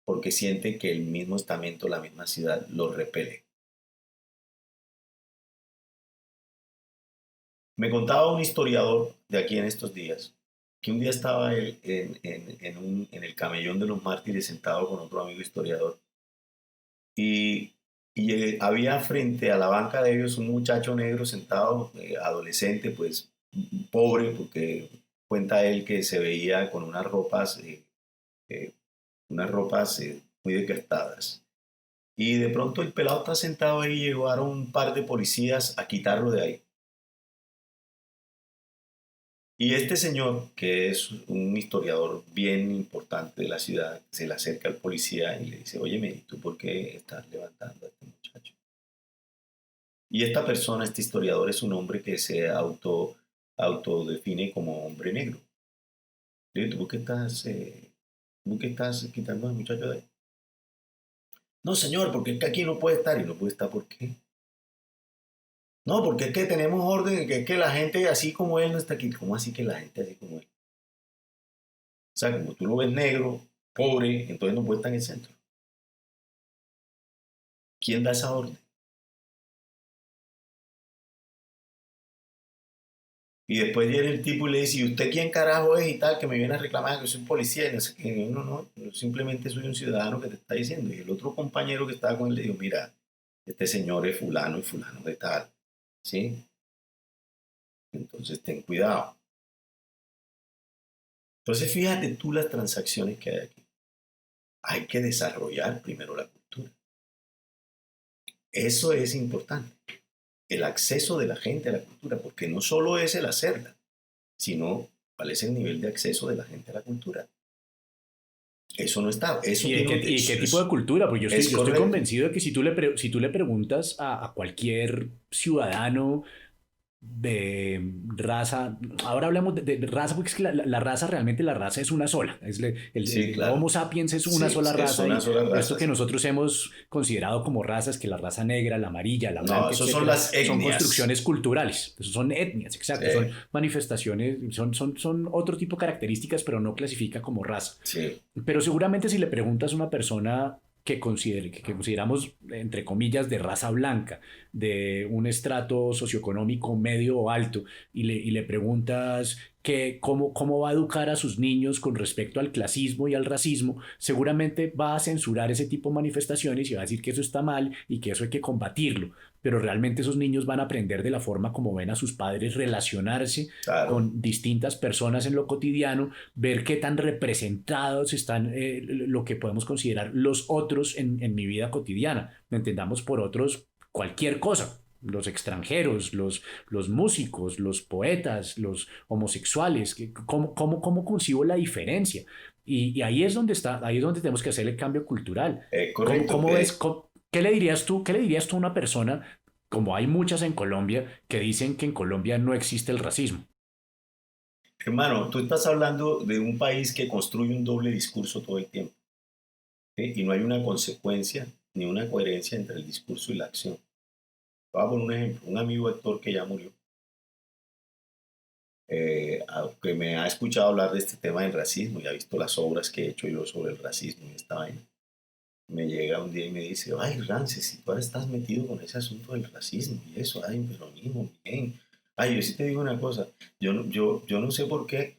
porque siente que el mismo estamento, la misma ciudad los repele. Me contaba un historiador de aquí en estos días que un día estaba él en el camellón de los mártires sentado con otro amigo historiador y, había frente a la banca de ellos un muchacho negro sentado, adolescente, pues pobre, porque cuenta él que se veía con eh, unas ropas muy desgastadas. Y de pronto el pelado está sentado ahí y llegaron un par de policías a quitarlo de ahí. Y este señor, que es un historiador bien importante de la ciudad, se le acerca al policía y le dice, óyeme, ¿y tú por qué estás levantando a este muchacho? Y esta persona, este historiador, es un hombre que se autodefine como hombre negro. Le digo, ¿tú por qué estás quitando al muchacho de ahí? No, señor, porque es que aquí no puede estar. ¿Y no puede estar por qué? No, porque es que tenemos orden, que es que la gente así como él no está aquí. ¿Cómo así que la gente así como él? O sea, como tú lo ves negro, pobre, entonces no puede estar en el centro. ¿Quién da esa orden? Y después viene el tipo y le dice, ¿y usted quién carajo es y tal? Que me viene a reclamar que soy un policía y no sé qué. No, no, yo simplemente soy un ciudadano que te está diciendo. Y el otro compañero que estaba con él le dijo, mira, este señor es fulano y fulano de tal. ¿Sí? Entonces ten cuidado. Entonces fíjate tú las transacciones que hay aquí. Hay que desarrollar primero la cultura. Eso es importante. El acceso de la gente a la cultura, porque no solo es el hacerla, sino ¿Cuál es el nivel de acceso de la gente a la cultura? Eso no está. Eso ¿Y tiene y qué tipo de cultura? Pues es yo estoy correcto. convencido de que si tú le preguntas a cualquier ciudadano de raza, ahora hablamos de raza, porque es que la raza, realmente la raza es una sola, Sí, el claro. Homo sapiens es una Sí, sola es raza, una y sola esto raza, que sí. nosotros hemos considerado como razas, que la raza negra, la amarilla, la No, blanca, eso son etcétera, las son etnias. construcciones culturales, eso son etnias, Sí, exacto, son manifestaciones, son otro tipo de características, pero no clasifica como raza. sí. Pero seguramente si le preguntas a una persona que consideramos, entre comillas, de raza blanca, de un estrato socioeconómico medio o alto, y le preguntas cómo va a educar a sus niños con respecto al clasismo y al racismo, seguramente va a censurar ese tipo de manifestaciones y va a decir que eso está mal y que eso hay que combatirlo. Pero realmente esos niños van a aprender de la forma como ven a sus padres relacionarse Claro. con distintas personas en lo cotidiano, ver qué tan representados están, lo que podemos considerar los otros en mi vida cotidiana. Entendamos por otros cualquier cosa. Los extranjeros, los músicos, los poetas, los homosexuales, cómo concibo la diferencia. Y ahí es donde está, ahí es donde tenemos que hacer el cambio cultural. Correcto. Qué le dirías tú a una persona, como hay muchas en Colombia, que dicen que en Colombia no existe el racismo? Hermano, tú estás hablando de un país que construye un doble discurso todo el tiempo, ¿sí? Y no hay una consecuencia ni una coherencia entre el discurso y la acción. Voy a poner un ejemplo. Un amigo actor que ya murió, que me ha escuchado hablar de este tema del racismo y ha visto las obras que he hecho yo sobre el racismo y esta vaina, me llega un día y me dice, ay, Rances, si tú ahora estás metido con ese asunto del racismo y eso, ay, pero mismo, bien. Ay, yo sí te digo una cosa, yo no sé por qué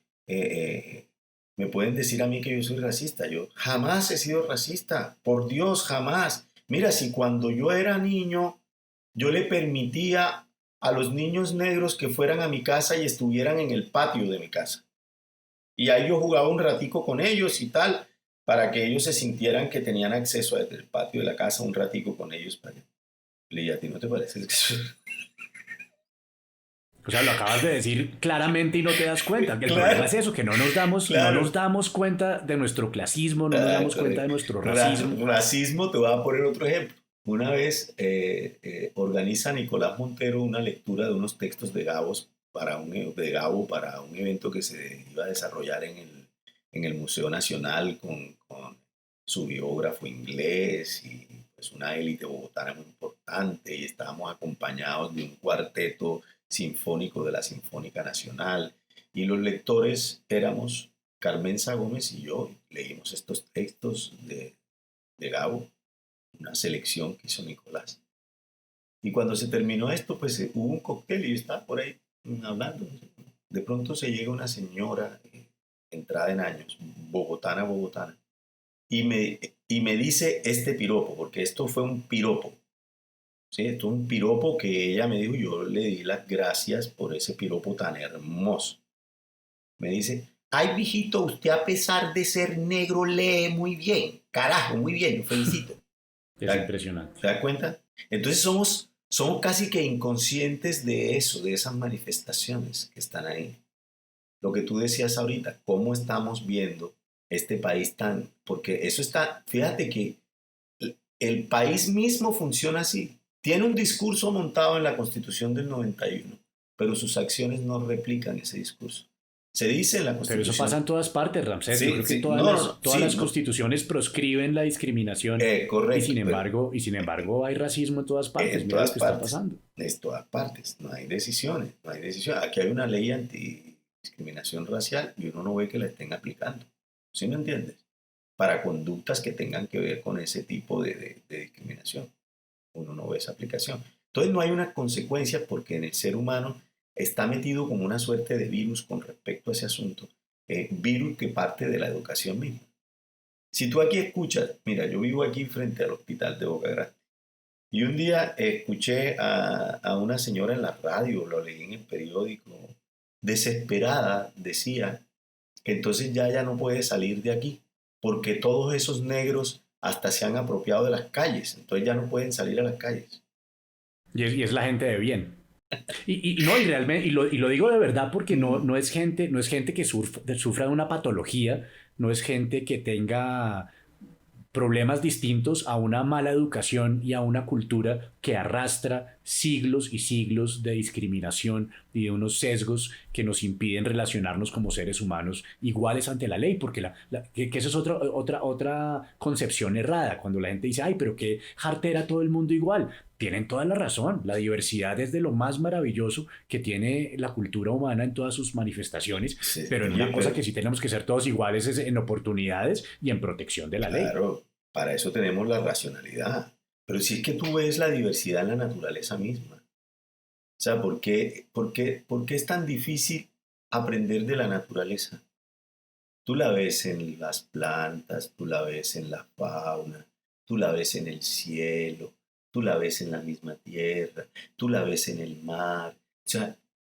me pueden decir a mí que yo soy racista. Yo jamás he sido racista, por Dios, jamás. Mira, si cuando yo era niño, yo le permitía a los niños negros que fueran a mi casa y estuvieran en el patio de mi casa. Y ahí yo jugaba un ratico con ellos y tal, para que ellos se sintieran que tenían acceso desde el patio de la casa un ratico con ellos. Y a ti no te parece que eso... O sea, lo acabas de decir claramente y no te das cuenta. El problema Claro, es eso, que no nos claro. damos cuenta de nuestro clasismo, no nos damos cuenta de Correcto. nuestro racismo. Racismo, te voy a poner otro ejemplo. Una vez organiza Nicolás Montero una lectura de unos textos de Gabo para un evento que se iba a desarrollar en el Museo Nacional con su biógrafo inglés y pues una élite bogotana muy importante, y estábamos acompañados de un cuarteto sinfónico de la Sinfónica Nacional, y los lectores éramos Carmenza Gómez y yo. Leímos estos textos de Gabo, una selección que hizo Nicolás. Y cuando se terminó esto, pues hubo un cóctel y yo estaba por ahí hablando. De pronto se llega una señora, entrada en años, bogotana, y y me dice este piropo, porque esto fue un piropo. Sí, esto es un piropo que ella me dijo, yo le di las gracias por ese piropo tan hermoso. Me dice, ay, viejito, usted a pesar de ser negro lee muy bien. Carajo, muy bien, lo felicito. ¿Te Es da, impresionante. te da cuenta? Entonces somos casi que inconscientes de eso, de esas manifestaciones que están ahí. Lo que tú decías ahorita, cómo estamos viendo este país tan... Porque eso está, fíjate que el país mismo funciona así. Tiene un discurso montado en la Constitución del 91, pero sus acciones no replican ese discurso. Se dice en la Pero eso pasa Constitución, en todas partes, Ramsés. Yo sí, creo que sí, no, no, no, todas sí, las no, constituciones proscriben la discriminación correcto, pero y sin embargo hay racismo en todas partes. en Mira lo todas que está partes, pasando. en todas partes, no hay decisiones, no hay decisiones. Aquí hay una ley antidiscriminación racial y uno no ve que la estén aplicando. ¿Sí me entiendes? Para conductas que tengan que ver con ese tipo de discriminación. Uno no ve esa aplicación. Entonces no hay una consecuencia porque en el ser humano está metido como una suerte de virus con respecto a ese asunto. Virus que parte de la educación misma. Si tú aquí escuchas, mira, yo vivo aquí frente al hospital de Boca Grande, y un día escuché a una señora en la radio, lo leí en el periódico, desesperada, decía que entonces ya ella no puede salir de aquí, porque todos esos negros hasta se han apropiado de las calles, entonces ya no pueden salir a las calles. Y es la gente de bien. No, y realmente, y lo digo de verdad porque no, Mm. no es gente que sufra de una patología, no es gente que tenga problemas distintos a una mala educación y a una cultura que arrastra siglos y siglos de discriminación y de unos sesgos que nos impiden relacionarnos como seres humanos iguales ante la ley, porque que eso es otra concepción errada, cuando la gente dice, ay, pero qué jartera todo el mundo igual. Tienen toda la razón, la diversidad es de lo más maravilloso que tiene la cultura humana en todas sus manifestaciones, Sí, pero en oye, una cosa pero que sí tenemos que ser todos iguales es en oportunidades y en protección de la ley. claro, para eso tenemos la racionalidad. Pero si es que tú ves la diversidad en la naturaleza misma. O sea, ¿por qué es tan difícil aprender de la naturaleza? Tú la ves en las plantas, tú la ves en la fauna, tú la ves en el cielo, tú la ves en la misma tierra, tú la ves en el mar. O sea,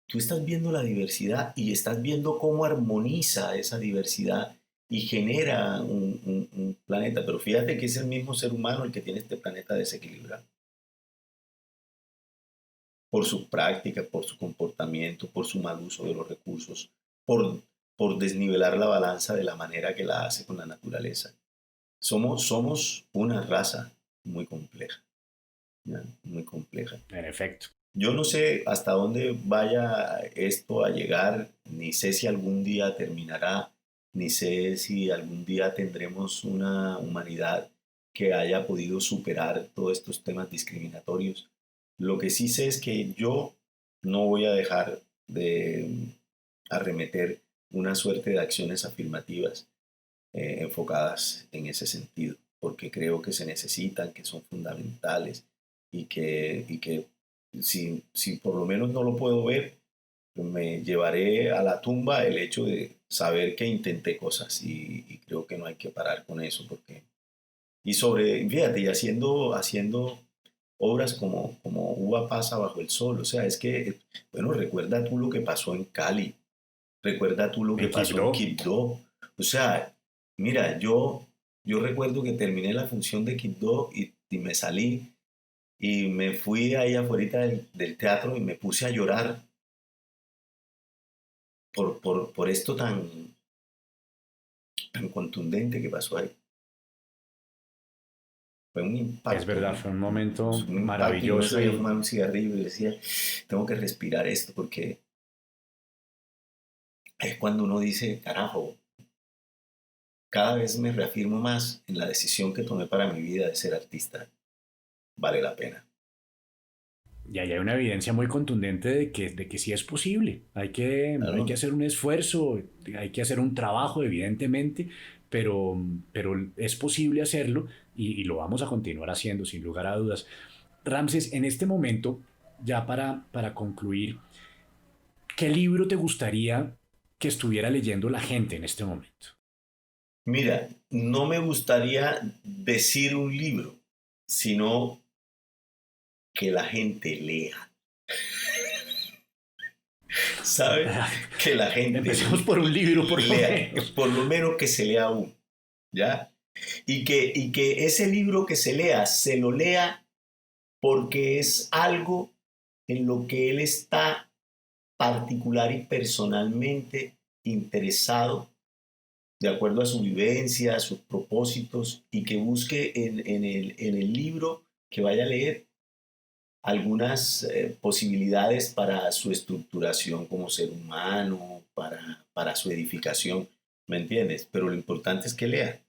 tú estás viendo la diversidad y estás viendo cómo armoniza esa diversidad y genera un planeta. Pero fíjate que es el mismo ser humano el que tiene este planeta desequilibrado por sus prácticas, por su comportamiento, por su mal uso de los recursos, por, por desnivelar la balanza de la manera que la hace con la naturaleza. Somos una raza muy compleja, ¿ya? Muy compleja. En efecto. Yo no sé hasta dónde vaya esto a llegar, ni sé si algún día terminará, ni sé si algún día tendremos una humanidad que haya podido superar todos estos temas discriminatorios. Lo que sí sé es que yo no voy a dejar de arremeter una suerte de acciones afirmativas enfocadas en ese sentido, porque creo que se necesitan, que son fundamentales y que si por lo menos no lo puedo ver, me llevaré a la tumba el hecho de saber que intenté cosas y creo que no hay que parar con eso porque fíjate, y haciendo obras como Uva pasa bajo el sol, o sea, es que, bueno, recuerda tú lo que pasó en Cali, recuerda tú lo que En pasó en Quibdó. Quibdó. O sea, mira, yo recuerdo que terminé la función de Quibdó y me salí y me fui ahí afuera del teatro y me puse a llorar por esto tan contundente que pasó ahí. Fue Es verdad, fue un momento un impacto y yo me maravilloso salí a y fumar un cigarrillo y decía, tengo que respirar esto porque es cuando uno dice, carajo, cada vez me reafirmo más en la decisión que tomé para mi vida de ser artista. Vale la pena. ahí hay una evidencia muy contundente de que sí es posible. Hay que Claro. hacer un esfuerzo, hay que hacer un trabajo, evidentemente, pero es posible hacerlo y lo vamos a continuar haciendo, sin lugar a dudas. Ramses, en este momento, ya para concluir, ¿qué libro te gustaría que estuviera leyendo la gente en este momento? Mira, no me gustaría decir un libro, sino que la gente lea, ¿sabe? Que la gente Empecemos por un libro, por lo lea, menos. por lo menos que se lea uno, ¿ya? Y que ese libro que se lo lea porque es algo en lo que él está particular y personalmente interesado de acuerdo a su vivencia, a sus propósitos, y que busque en el libro que vaya a leer algunas posibilidades para su estructuración como ser humano, para su edificación, ¿me entiendes? Pero lo importante es que lea.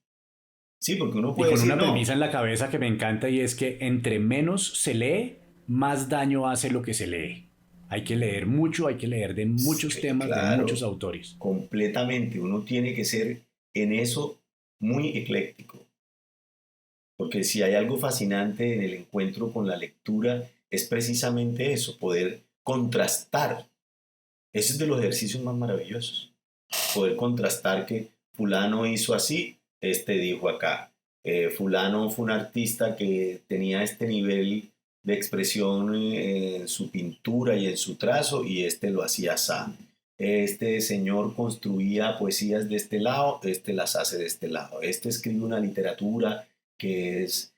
Sí, porque uno Y puede con decir, una no, premisa en la cabeza que me encanta y es que entre menos se lee, más daño hace lo que se lee. Hay que leer mucho, hay que leer de muchos temas, de muchos claro, autores. completamente, uno tiene que ser en eso muy ecléctico. Porque si hay algo fascinante en el encuentro con la lectura, es precisamente eso, poder contrastar. Ese es de los ejercicios más maravillosos. Poder contrastar que fulano hizo así, este dijo acá. Fulano fue un artista que tenía este nivel de expresión en su pintura y en su trazo y este lo hacía así. Este señor construía poesías de este lado, este las hace de este lado. Este escribe una literatura que es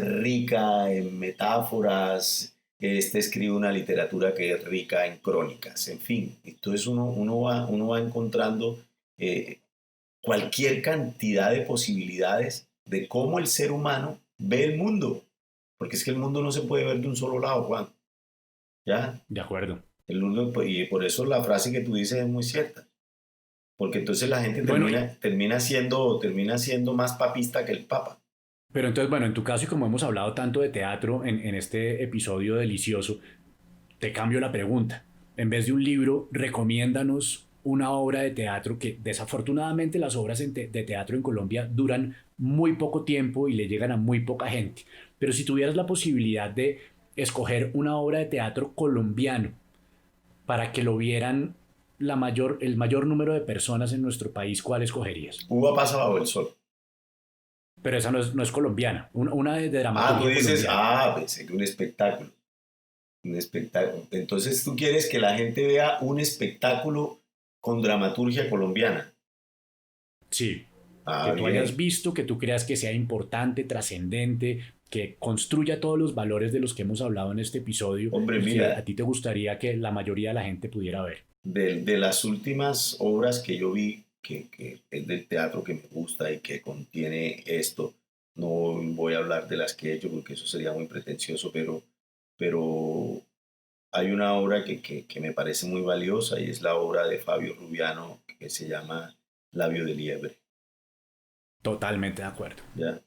rica en metáforas este escribe una literatura que es rica en crónicas, en fin. Entonces uno va encontrando cualquier cantidad de posibilidades de cómo el ser humano ve el mundo, porque es que el mundo no se puede ver de un solo lado, Juan. ¿Ya? De acuerdo. El mundo, y por eso la frase que tú dices es muy cierta, porque entonces la gente Bueno, termina siendo más papista que el Papa. pero entonces, bueno, en tu caso, y como hemos hablado tanto de teatro en este episodio delicioso, te cambio la pregunta. En vez de un libro, recomiéndanos una obra de teatro que desafortunadamente las obras de teatro en Colombia duran muy poco tiempo y le llegan a muy poca gente. Pero si tuvieras la posibilidad de escoger una obra de teatro colombiano para que lo vieran el mayor número de personas en nuestro país, ¿cuál escogerías? Uva pasa bajo el sol. Pero esa no es colombiana, una de Ah, tú dramaturgia dices, colombiana. pensé que un espectáculo. Un espectáculo. Entonces tú quieres que la gente vea un espectáculo con dramaturgia colombiana. Sí, que Ah, tú hayas bien. visto, que tú creas que sea importante, trascendente, que construya todos los valores de los que hemos hablado en este episodio Hombre, y que a mira, ti te gustaría que la mayoría de la gente pudiera ver. de las últimas obras que yo vi, que es del teatro que me gusta y que contiene esto, no voy a hablar de las que he hecho porque eso sería muy pretencioso, pero hay una obra que me parece muy valiosa y es la obra de Fabio Rubiano que se llama Labio de Liebre. Totalmente de acuerdo. ¿Ya?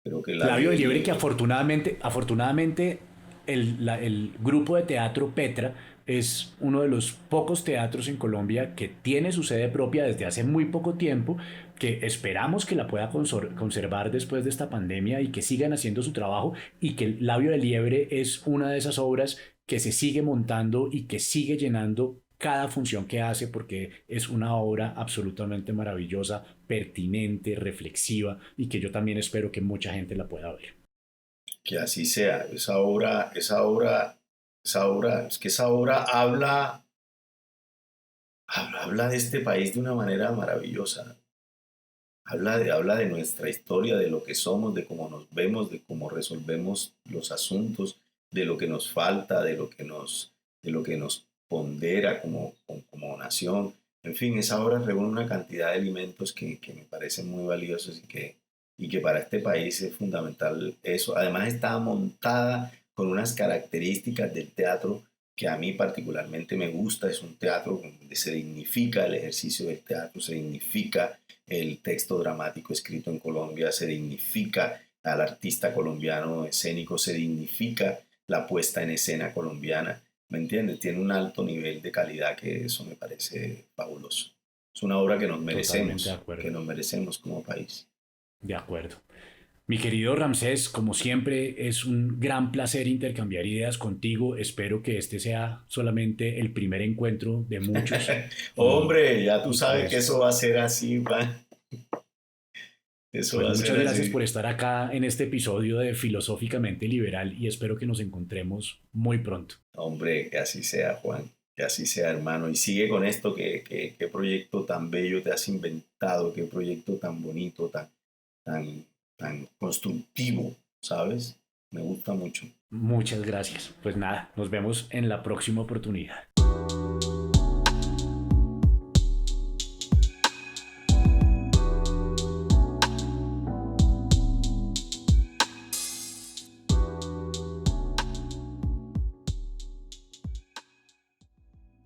Creo que Labio Labio de de Liebre que Liebre. afortunadamente el grupo de teatro Petra es uno de los pocos teatros en Colombia que tiene su sede propia desde hace muy poco tiempo, que esperamos que la pueda conservar después de esta pandemia y que sigan haciendo su trabajo y que el Labio de Liebre es una de esas obras que se sigue montando y que sigue llenando cada función que hace porque es una obra absolutamente maravillosa, pertinente, reflexiva y que yo también espero que mucha gente la pueda ver. Que así sea. Es que esa obra habla de este país de una manera maravillosa. Habla de nuestra historia, de lo que somos, de cómo nos vemos, de cómo resolvemos los asuntos, de lo que nos falta, de lo que nos pondera como nación. En fin, esa obra reúne una cantidad de elementos que me parecen muy valiosos y que para este país es fundamental eso. Además está montada con unas características del teatro que a mí particularmente me gusta. Es un teatro donde se dignifica el ejercicio del teatro, se dignifica el texto dramático escrito en Colombia, se dignifica al artista colombiano escénico, se dignifica la puesta en escena colombiana, ¿me entiendes? Tiene un alto nivel de calidad que eso me parece fabuloso. Es una obra Totalmente de que acuerdo. nos merecemos como país. De acuerdo. Mi querido Ramsés, como siempre, es un gran placer intercambiar ideas contigo. Espero que este sea solamente el primer encuentro de muchos. Y, Hombre, ya tú y sabes que pues, eso va a ser así, Juan. Eso pues va a ser muchas gracias así. por estar acá en este episodio de Filosóficamente Liberal y espero que nos encontremos muy pronto. Hombre, que así sea, Juan, que así sea, hermano. Y sigue con esto, qué proyecto tan bello te has inventado, qué proyecto tan bonito, tan, tan constructivo, ¿sabes? Me gusta mucho. Muchas gracias. Pues nada, nos vemos en la próxima oportunidad.